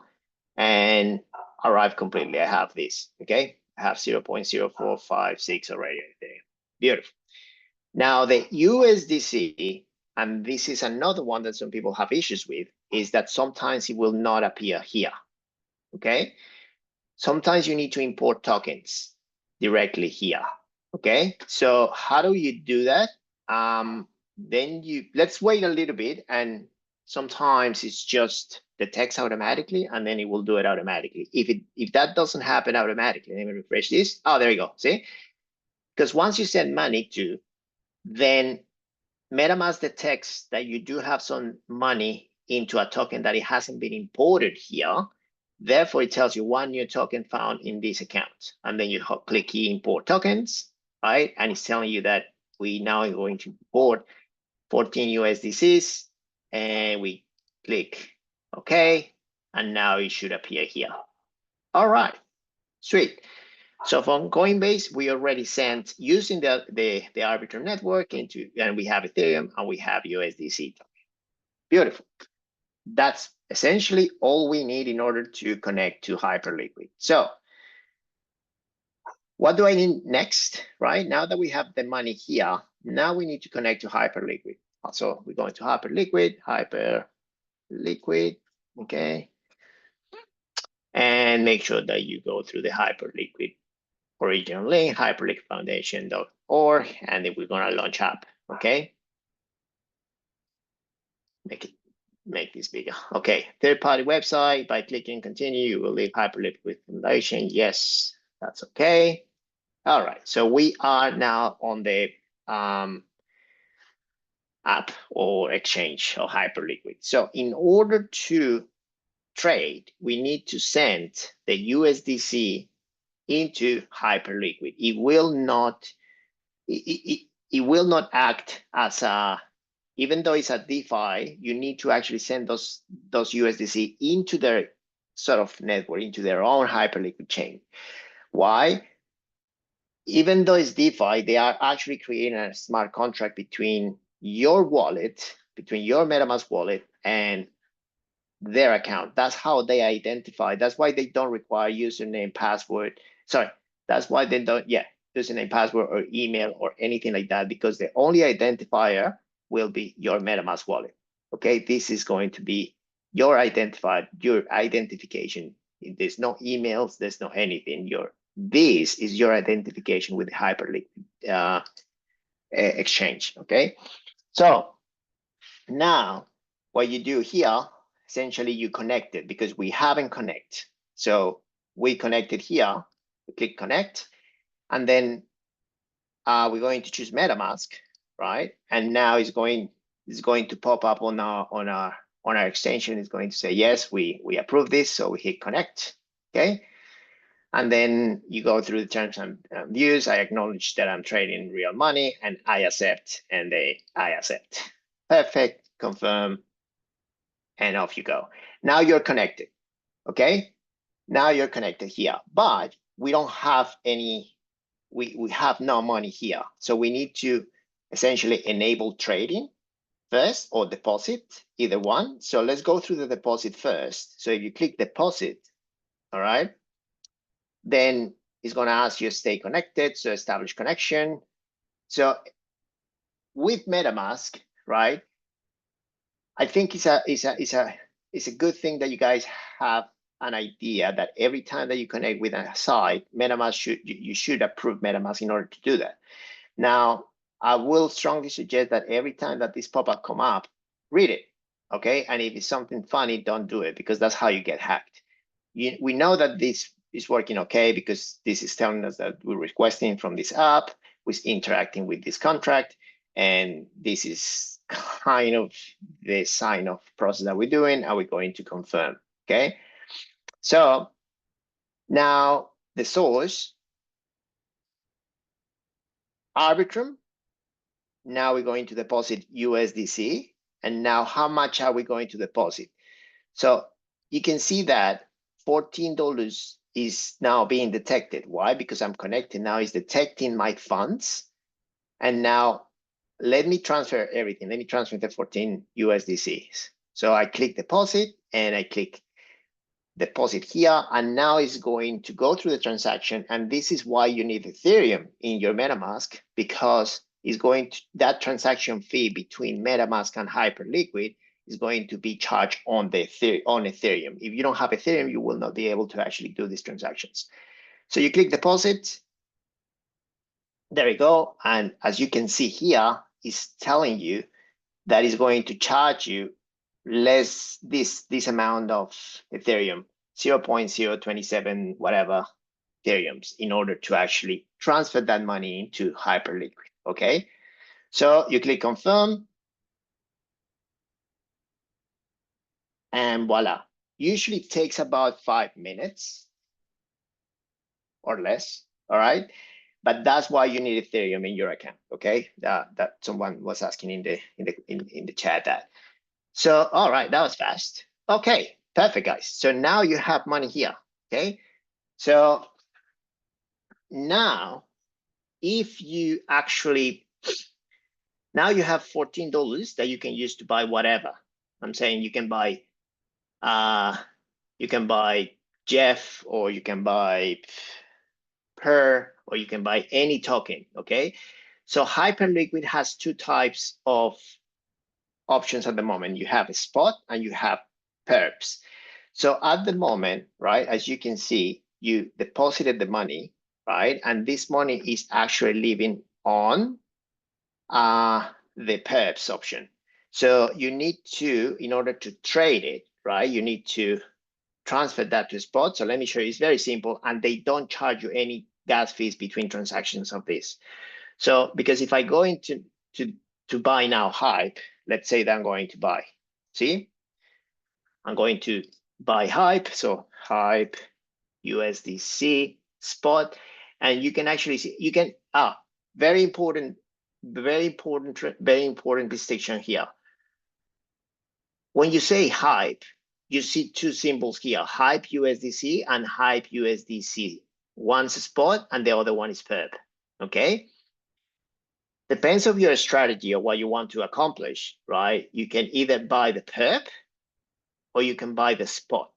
and arrive completely. I have this, okay? I have 0.0456 already. Beautiful. Now the USDC, and this is another one that some people have issues with, is that sometimes it will not appear here, okay? Sometimes you need to import tokens directly here, okay? So how do you do that? Then let's wait a little bit, and sometimes it's just the text automatically, and then it will do it automatically. If that doesn't happen automatically, let me refresh this. Oh, there you go, see? Because once you send money to, then MetaMask detects that you do have some money into a token that it hasn't been imported here. Therefore, it tells you 1 new token found in this account. And then you click here, import tokens, right? And it's telling you that we now are going to import 14 USDCs, and we click OK. And now it should appear here. All right, sweet. So from Coinbase, we already sent using the Arbitrum network into, and we have Ethereum and we have USDC. Beautiful. That's essentially all we need in order to connect to Hyperliquid. So what do I need next, right? Now that we have the money here, now we need to connect to Hyperliquid. So we're going to Hyperliquid, okay? And make sure that you go through the Hyperliquid original link, hyperliquidfoundation.org, and then we're gonna launch up, okay? Make this bigger. Okay, third-party website. By clicking continue, you will leave Hyperliquid Foundation. Yes, that's okay. All right, so we are now on the app or exchange of Hyperliquid. So in order to trade, we need to send the USDC into Hyperliquid. It will not act as a, even though it's a DeFi, you need to actually send those USDC into their sort of network, into their own Hyperliquid chain. Why? Even though it's DeFi, they are actually creating a smart contract between your wallet, between your MetaMask wallet and their account. That's how they identify. That's why they don't require username, password. Sorry, that's why they don't, username, password, or email, or anything like that, because the only identifier will be your MetaMask wallet. Okay, this is going to be your identification. There's no emails, there's no anything. This is your identification with the Hyperliquid exchange. Okay, so now what you do here, essentially you connect it, because we haven't connected. So we connected here, click connect, and then we're going to choose MetaMask, right? And now it's going to pop up on our extension. It's going to say, yes, we approve this. So we hit connect, okay? And then you go through the terms and views. I acknowledge that I'm trading real money, and I accept, and I accept. Perfect, confirm, and off you go. Now you're connected, okay? Now you're connected here, but we don't have any, we have no money here. So we need to essentially enable trading first, or deposit, either one. So let's go through the deposit first. So if you click deposit, all right, then it's going to ask you to stay connected, so establish connection. So with MetaMask, right, I think it's a good thing that you guys have an idea that every time that you connect with a site, MetaMask you should approve MetaMask in order to do that. Now, I will strongly suggest that every time that this pop-up come up, read it, okay? And if it's something funny, don't do it, because that's how you get hacked. We know that this is working okay because this is telling us that we're requesting from this app, we're interacting with this contract, and this is kind of the sign of process that we're doing, and we're going to confirm, okay? So now the source, Arbitrum, now we're going to deposit USDC, and now how much are we going to deposit? So you can see that $14 is now being detected. Why? Because I'm connected now, it's detecting my funds. And now let me transfer everything. Let me transfer the 14 USDCs. So I click deposit and I click deposit here. And now it's going to go through the transaction. And this is why you need Ethereum in your MetaMask, because it's going to, that transaction fee between MetaMask and Hyperliquid is going to be charged on the Ethereum. If you don't have Ethereum, you will not be able to actually do these transactions. So you click deposit. There you go. And as you can see here, it's telling you that it's going to charge you less this amount of Ethereum, 0.027 whatever Ethereums, in order to actually transfer that money into Hyperliquid. Okay. So you click confirm. And voila, usually it takes about 5 minutes or less, all right? But that's why you need Ethereum in your account, okay? That someone was asking in the chat that. So, all right, that was fast. Okay, perfect, guys. So now you have money here, okay? So now, if you actually, now you have $14 that you can use to buy whatever. I'm saying you can buy Jeff, or you can buy Per, or you can buy any token, okay? So Hyperliquid has two types of options at the moment. You have a spot and you have perps. So at the moment, right, as you can see, you deposited the money, right? And this money is actually living on the perps option. So you need to, in order to trade it, right, you need to transfer that to spot. So let me show you, it's very simple, and they don't charge you any gas fees between transactions of this. So because if I go into to buy now Hype, let's say that I'm going to buy, see, I'm going to buy Hype. So Hype USDC spot, and you can actually see, you can, very important distinction here. When you say Hype, you see two symbols here, Hype USDC and Hype USDC. One's a spot and the other one is perp, okay? Depends on your strategy or what you want to accomplish, right? You can either buy the perp or you can buy the spot.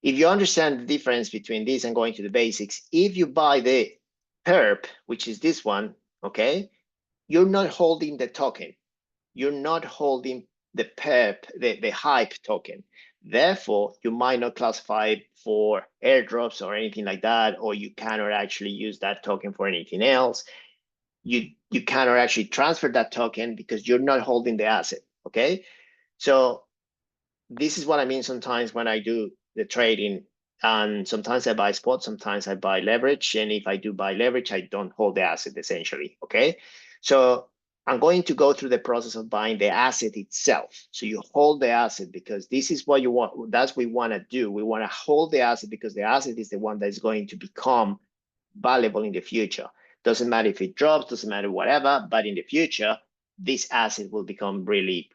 If you understand the difference between this and going to the basics, if you buy the perp, which is this one, okay, you're not holding the token. You're not holding the perp, the Hype token. Therefore, you might not classify it for airdrops or anything like that, or you cannot actually use that token for anything else. You cannot actually transfer that token because you're not holding the asset, okay? So this is what I mean sometimes when I do the trading And sometimes I buy spot, sometimes I buy leverage. And if I do buy leverage, I don't hold the asset essentially, okay? So I'm going to go through the process of buying the asset itself. So you hold the asset because this is what you want. That's what we want to do. We want to hold the asset because the asset is the one that is going to become valuable in the future. Doesn't matter if it drops, doesn't matter whatever, but in the future, this asset will become really,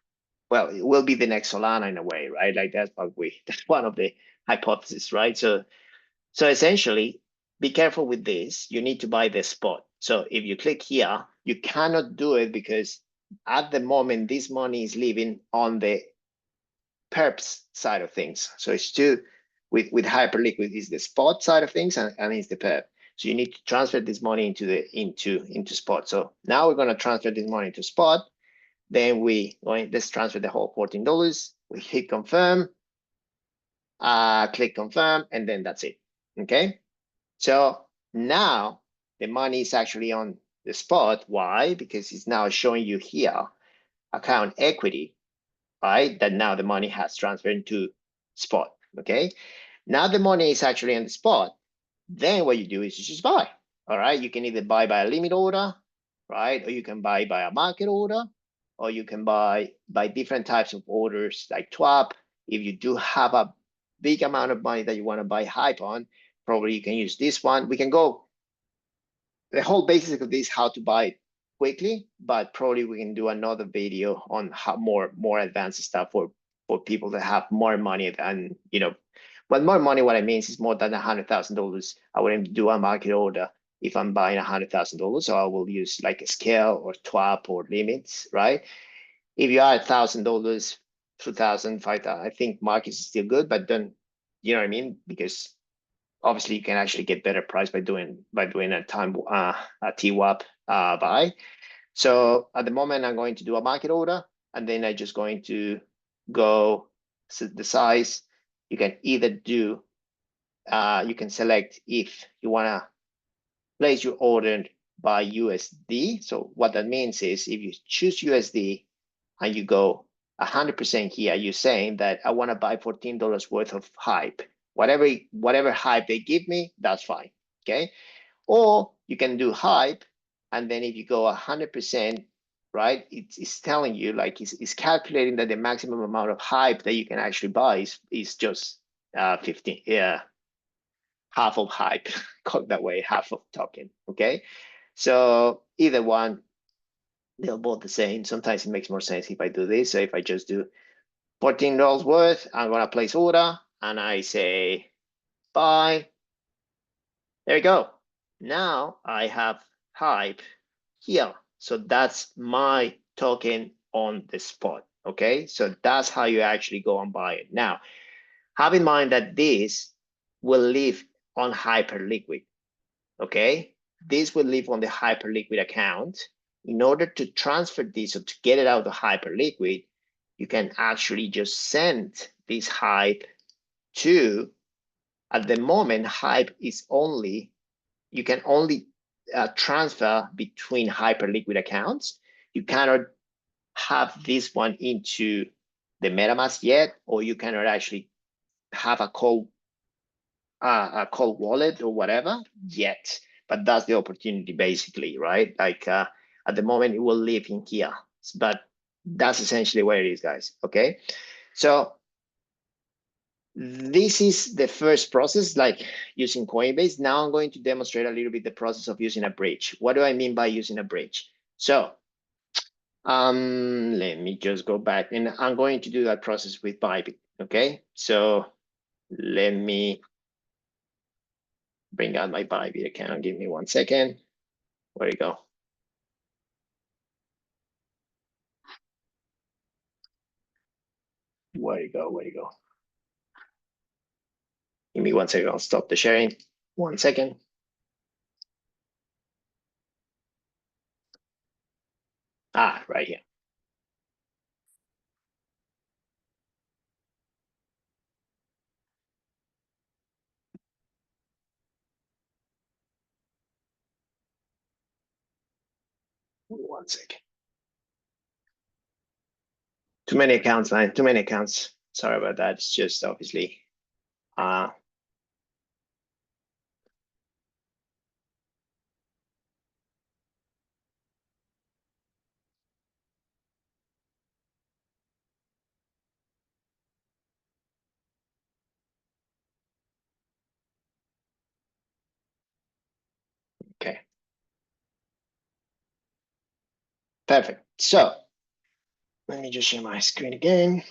well, it will be the next Solana in a way, right? Like that's one of the hypotheses, right? So essentially, be careful with this. You need to buy the spot. So if you click here, you cannot do it because at the moment, this money is living on the perps side of things. So it's two, with Hyperliquid is the spot side of things and it's the perp. So you need to transfer this money into spot. So now we're going to transfer this money to spot. Then let's transfer the whole $14. We hit confirm, click confirm, and then that's it. Okay. So now the money is actually on the spot. Why? Because it's now showing you here account equity, right? That now the money has transferred into spot. Okay. Now the money is actually on the spot. Then what you do is you just buy. All right. You can either buy by a limit order, right? Or you can buy by a market order, or you can buy by different types of orders like TWAP. If you do have a big amount of money that you want to buy hype on, probably you can use this one. We can go the whole basics of this, how to buy it quickly, but probably we can do another video on how more advanced stuff for people that have more money than, you know, well, more money, what I mean is more than $100,000. I wouldn't do a market order if I'm buying $100,000. So I will use like a scale or TWAP or limits, right? If you are $1,000, 2,000, 5,000, I think market is still good, but then, you know what I mean? Because obviously you can actually get better price by doing a TWAP buy. So at the moment I'm going to do a market order, and then I'm just going to go set the size. You can either do you can select if you want to place your order by USD. So what that means is if you choose USD and you go 100% here, you're saying that I want to buy $14 worth of hype. Whatever hype they give me, that's fine. Okay. Or you can do hype, and then if you go 100%, right, it's telling you, like, it's calculating that the maximum amount of hype that you can actually buy is just 15, yeah, half of hype, called that way, half of token. Okay. So either one, they're both the same. Sometimes it makes more sense if I do this. So if I just do $14 worth, I'm gonna place order and I say buy. There we go. Now I have hype here. So that's my token on the spot. Okay. So that's how you actually go and buy it. Now, have in mind that this will live on Hyperliquid. Okay. This will live on the Hyperliquid account. In order to transfer this or to get it out of Hyperliquid, you can actually just send this hype to, at the moment, hype is only, you can only transfer between Hyperliquid accounts. You cannot have this one into the MetaMask yet, or you cannot actually have a cold wallet or whatever yet. But that's the opportunity, basically, right? Like at the moment, it will live in here, but that's essentially where it is, guys. Okay, so this is the first process, like using Coinbase. Now I'm going to demonstrate a little bit the process of using a bridge. What do I mean by using a bridge? So let me just go back, and I'm going to do that process with Bybit. Okay, so let me bring out my Bybit account. Give me 1 second. Where you go? Where you go? Where you go? Give me 1 second. I'll stop the sharing. 1 second. Right here. One second. Too many accounts, man. Too many accounts. Sorry about that. It's just obviously Perfect. So let me just share my screen again.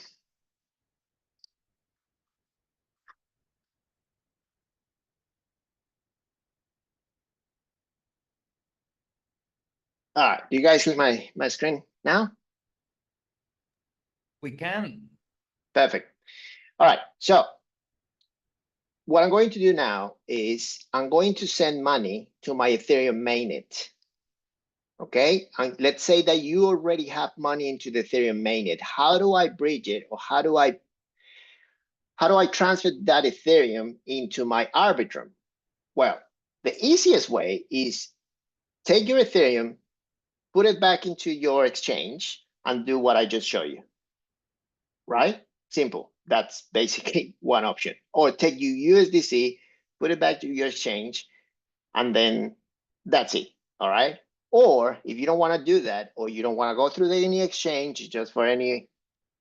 All right, do you guys see my screen now? We can. Perfect. All right, so what I'm going to do now is I'm going to send money to my Ethereum mainnet. Okay, and let's say that you already have money into the Ethereum mainnet. How do I bridge it, or how do I transfer that Ethereum into my Arbitrum? Well, the easiest way is take your Ethereum, put it back into your exchange, and do what I just showed you. Right? Simple. That's basically one option. Or take your USDC, put it back to your exchange, and then that's it. All right. Or if you don't want to do that, or you don't want to go through any exchange just for any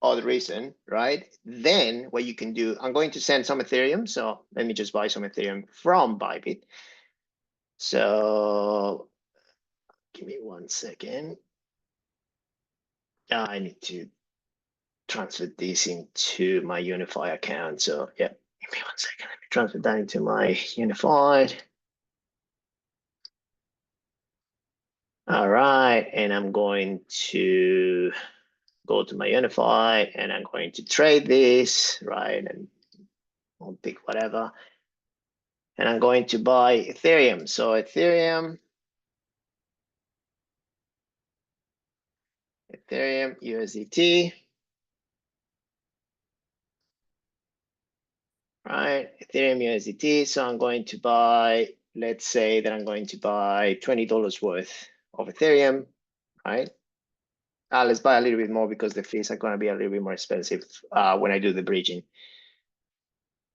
other reason, right? Then what you can do, I'm going to send some Ethereum. So let me just buy some Ethereum from Bybit. So give me 1 second. I need to transfer this into my Unify account. So yeah, give me 1 second. Let me transfer that into my Unified. All right, and I'm going to go to my Unify and I'm going to trade this, right? And I'll pick whatever. And I'm going to buy Ethereum. So Ethereum USDT. Right, Ethereum USDT. So I'm going to buy, let's say that I'm going to buy $20 worth of Ethereum, right? Let's buy a little bit more because the fees are going to be a little bit more expensive when I do the bridging.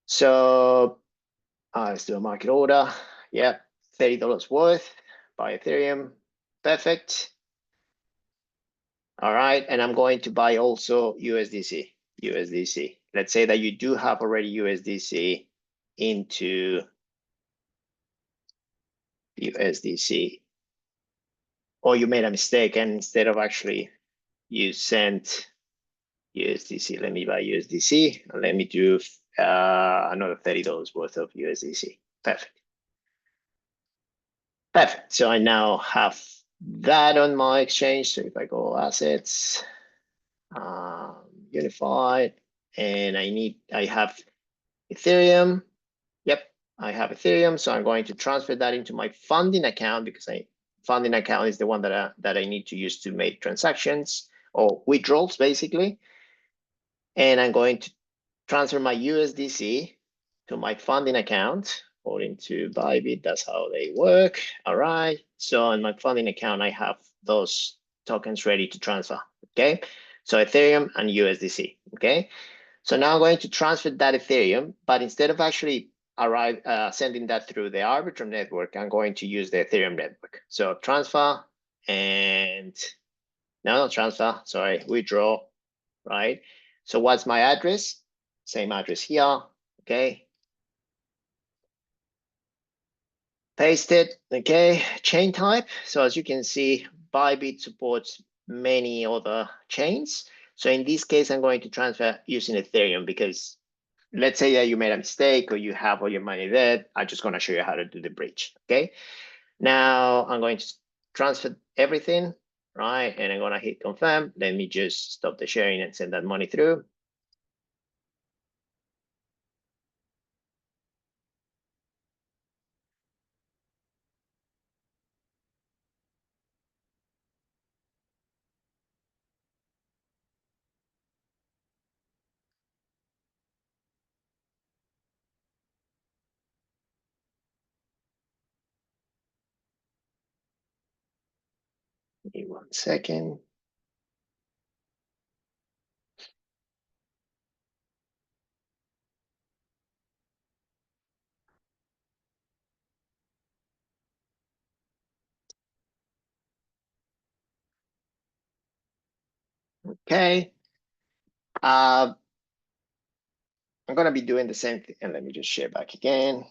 So let's do a market order. Yep, $30 worth, buy Ethereum. Perfect. All right, and I'm going to buy also USDC. Let's say that you do have already USDC into USDC, or you made a mistake and instead of actually you sent USDC, let me buy USDC and let me do another $30 worth of USDC. Perfect. Perfect. So I now have that on my exchange. So if I go assets, Unified, and I have Ethereum. Yep, I have Ethereum. So I'm going to transfer that into my funding account because funding account is the one that I need to use to make transactions or withdrawals basically. And I'm going to transfer my USDC to my funding account according to Bybit. That's how they work. All right. So in my funding account, I have those tokens ready to transfer. Okay. So Ethereum and USDC. Okay. So now I'm going to transfer that Ethereum, but instead of actually sending that through the Arbitrum network, I'm going to use the Ethereum network. So transfer and not transfer, sorry, withdraw, right? So what's my address? Same address here, okay? Paste it, okay? Chain type, so as you can see, Bybit supports many other chains. So in this case, I'm going to transfer using Ethereum because let's say that you made a mistake or you have all your money there. I'm just gonna show you how to do the bridge, okay? Now I'm going to transfer everything, right? And I'm gonna hit confirm. Let me just stop the sharing and send that money through. Give me 1 second. Okay. I'm gonna be doing the same thing, and let me just share back again.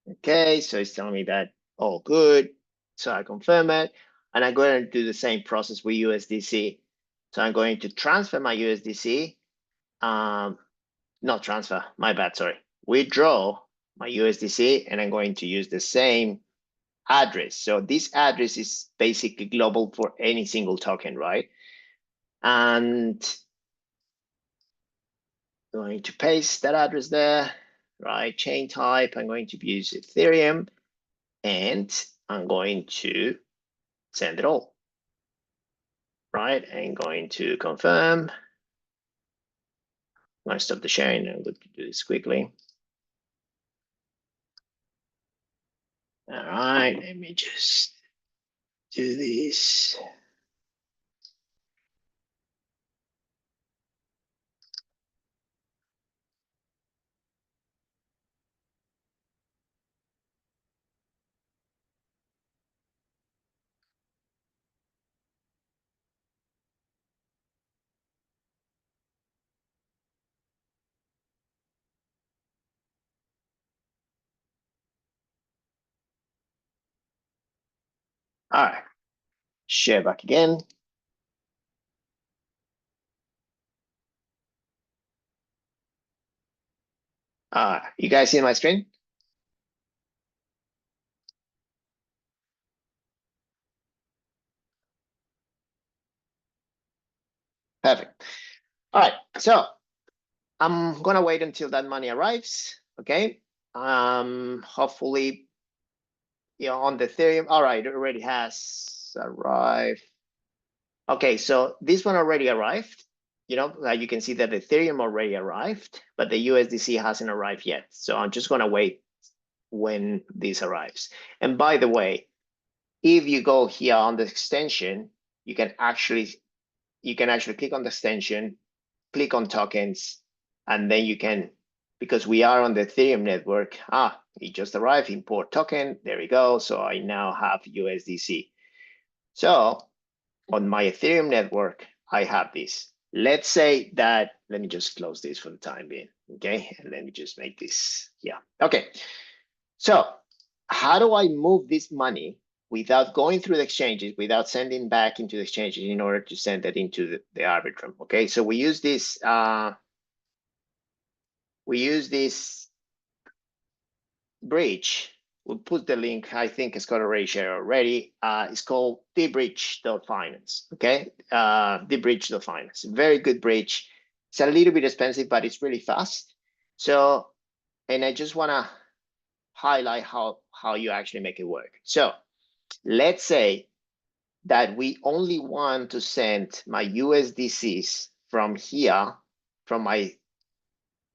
Okay, so it's telling me that all good. So I confirm it, and I'm going to do the same process with USDC. So I'm going to transfer my USDC, not transfer, my bad, sorry. Withdraw my USDC, and I'm going to use the same address. So this address is basically global for any single token, right? And I'm going to paste that address there, right? Chain type, I'm going to use Ethereum, and I'm going to send it all, right? I'm going to confirm. I'm going to stop the sharing. I'm going to do this quickly. All right, let me just do this. All right, share back again. You guys see my screen? Perfect. All right, so I'm gonna wait until that money arrives. Okay. Hopefully, on the Ethereum. All right, it already has arrived. Okay, so this one already arrived. You can see that Ethereum already arrived, but the USDC hasn't arrived yet. So I'm just gonna wait when this arrives. And by the way, if you go here on the extension, you can actually click on the extension, click on tokens, and then you can, because we are on the Ethereum network, it just arrived, import token, there we go. So I now have USDC. So on my Ethereum network, I have this. Let's say that, let me just close this for the time being, okay? And let me just make this, okay. So how do I move this money without going through the exchanges, without sending back into the exchanges in order to send it into the Arbitrum? Okay, so we use this bridge. We'll put the link. I think Scott already shared already. It's called dbridge.finance. Okay, dbridge.finance. Very good bridge. It's a little bit expensive, but it's really fast. So, and I just want to highlight how you actually make it work. So let's say that we only want to send my USDCs from here, from my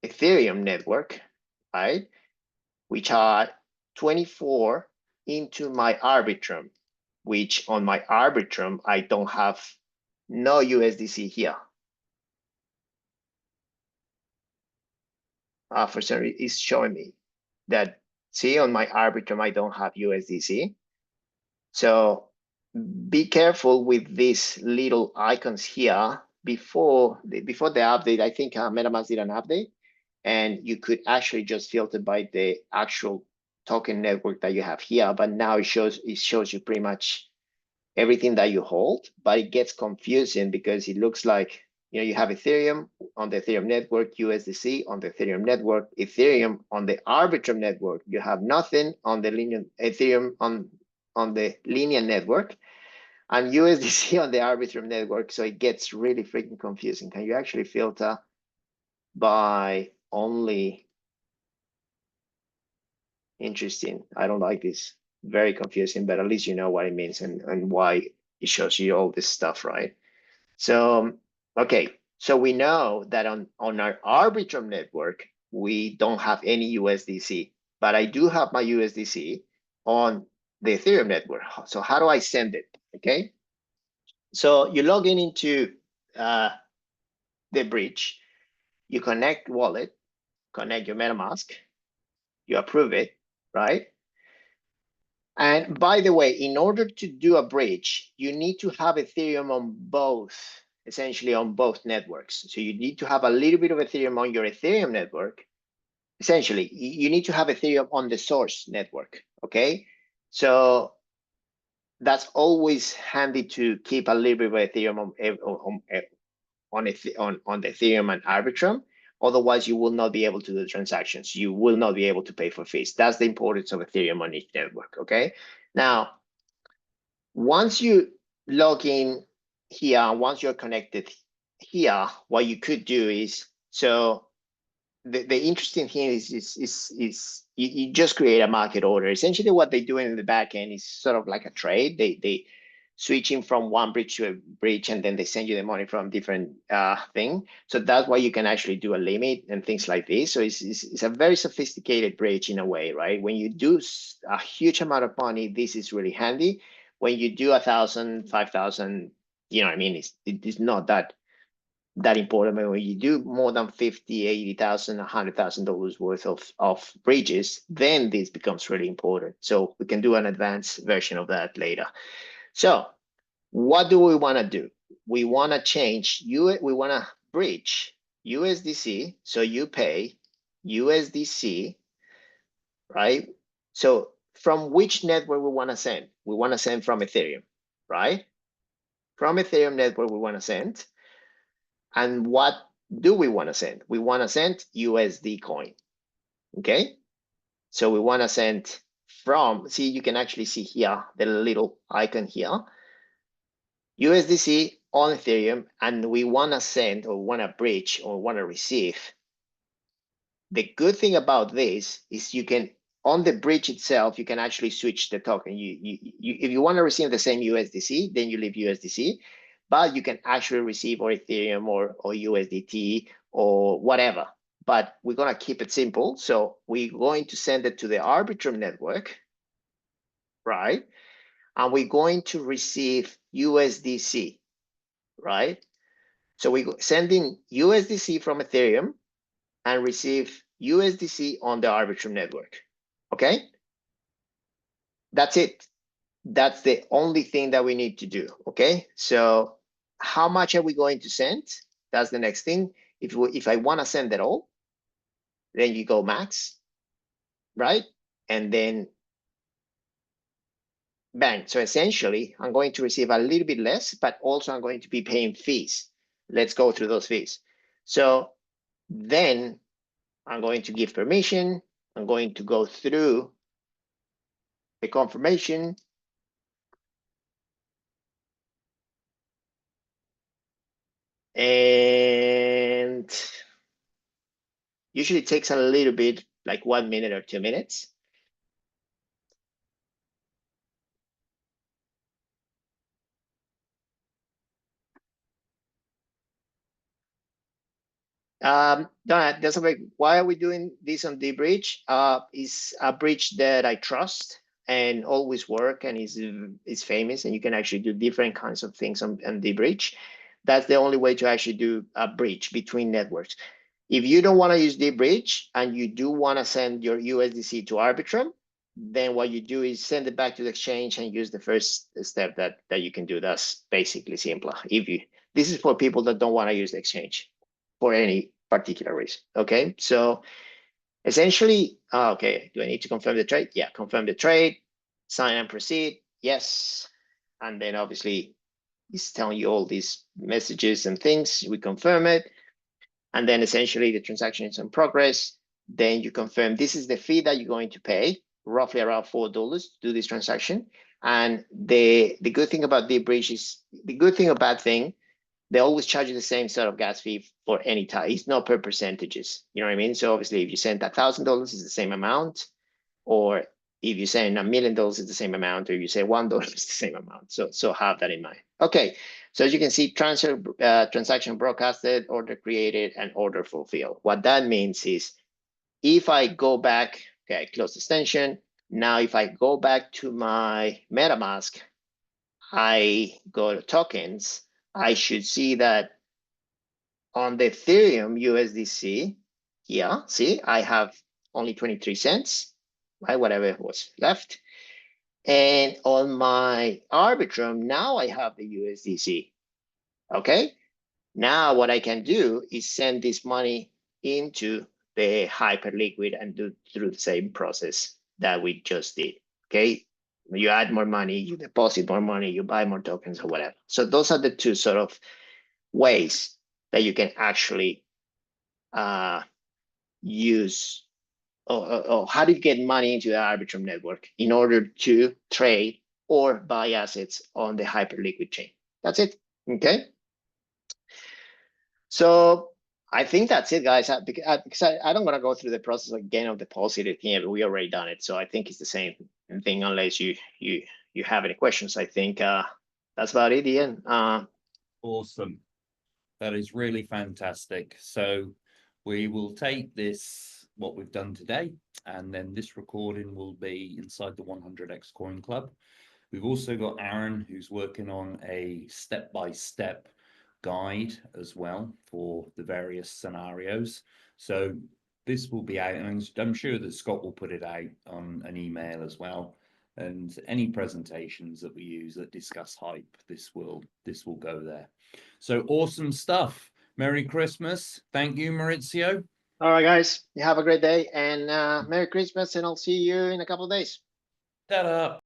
Ethereum network, right? Which are 24 into my Arbitrum, which on my Arbitrum, I don't have no USDC here. For some reason, it's showing me that, see, on my Arbitrum, I don't have USDC. So be careful with these little icons here. Before the update, I think MetaMask did an update, and you could actually just filter by the actual token network that you have here. But now it shows you pretty much everything that you hold, but it gets confusing because it looks like, you have Ethereum on the Ethereum network, USDC on the Ethereum network, Ethereum on the Arbitrum network. You have nothing on the linear Ethereum on the linear network, and USDC on the Arbitrum network. So it gets really freaking confusing. Can you actually filter by only? Interesting. I don't like this. Very confusing, but at least you know what it means and why it shows you all this stuff, right? So, okay. So we know that on our Arbitrum network, we don't have any USDC, but I do have my USDC on the Ethereum network. So how do I send it? Okay. So you log in into the bridge, you connect wallet, connect your MetaMask, you approve it, right? And by the way, in order to do a bridge, you need to have Ethereum on both, essentially on both networks. So you need to have a little bit of Ethereum on your Ethereum network. Essentially, you need to have Ethereum on the source network, okay? So that's always handy to keep a little bit of Ethereum on the Ethereum and Arbitrum. Otherwise, you will not be able to do transactions. You will not be able to pay for fees. That's the importance of Ethereum on each network, okay? Now, once you log in here, once you're connected here, what you could do is, so the interesting thing is you just create a market order. Essentially what they do in the back end is sort of like a trade. They switching from one bridge to a bridge, and then they send you the money from different thing. So that's why you can actually do a limit and things like this. So it's a very sophisticated bridge in a way, right? When you do a huge amount of money, this is really handy. When you do 1,000, 5,000, you know what I mean? It's not that important. But when you do more than 50, 80,000, $100,000 worth of bridges, then this becomes really important. So we can do an advanced version of that later. So what do we want to do? We want to change we want to bridge USDC. So you pay USDC, right? So from which network we want to send? We want to send from Ethereum, right? From Ethereum network, we want to send. And what do we want to send? We want to send USD coin, okay? So we want to send from, see, you can actually see here, the little icon here, USDC on Ethereum, and we want to send or want to bridge or want to receive. The good thing about this is you can, on the bridge itself, you can actually switch the token. If you want to receive the same USDC, then you leave USDC, but you can actually receive or Ethereum or USDT or whatever. But we're going to keep it simple. So we're going to send it to the Arbitrum network, right? And we're going to receive USDC, right? So we send in USDC from Ethereum and receive USDC on the Arbitrum network, okay? That's it. That's the only thing that we need to do, okay? So how much are we going to send? That's the next thing. If I want to send it all, then you go max, right? And then bang. So essentially, I'm going to receive a little bit less, but also I'm going to be paying fees. Let's go through those fees. So then I'm going to give permission. I'm going to go through the confirmation. And usually it takes a little bit, like 1 minute or 2 minutes. No, that's okay. Why are we doing this on the bridge? Is a bridge that I trust and always work and is famous, and you can actually do different kinds of things on the bridge. That's the only way to actually do a bridge between networks. If you don't want to use the bridge and you do want to send your USDC to Arbitrum, then what you do is send it back to the exchange and use the first step that you can do. That's basically simpler. This is for people that don't want to use the exchange for any particular reason. Okay, so essentially, okay, do I need to confirm the trade? Yeah, confirm the trade, sign and proceed. Yes, and then obviously it's telling you all these messages and things. We confirm it, and then essentially the transaction is in progress. Then you confirm this is the fee that you're going to pay, roughly around $4 to do this transaction. And the good thing about the bridge is, the good thing or bad thing, they always charge you the same sort of gas fee for any time. It's not per percentages. You know what I mean? So obviously, if you send $1,000, it's the same amount, or if you send $1 million, it's the same amount, or if you say $1, it's the same amount. So have that in mind. Okay. So as you can see, transaction broadcasted, order created, and order fulfilled. What that means is, if I go back, okay, close extension. Now, if I go back to my MetaMask, I go to tokens, I should see that on the Ethereum USDC here, see, I have only 23 cents, right? Whatever was left. And on my Arbitrum, now I have the USDC, okay? Now what I can do is send this money into the Hyperliquid and do through the same process that we just did, okay? You add more money, you deposit more money, you buy more tokens or whatever. So those are the two sort of ways that you can actually use, or how do you get money into the Arbitrum network in order to trade or buy assets on the Hyperliquid chain. That's it. Okay. So I think that's it, guys. Because I don't want to go through the process again of depositing here, but we already done it. So I think it's the same thing, unless you have any questions. I think that's about it, Ian. Awesome. That is really fantastic. So we will take this, what we've done today, and then this recording will be inside the 100x Coin Club. We've also got Aaron, who's working on a step-by-step guide as well for the various scenarios. So this will be out, and I'm sure that Scott will put it out on an email as well. And any presentations that we use that discuss hype, this will go there. So awesome stuff. Merry Christmas. Thank you, Maurizio. All right, guys. You have a great day, and Merry Christmas, and I'll see you in a couple of days. Ta-da.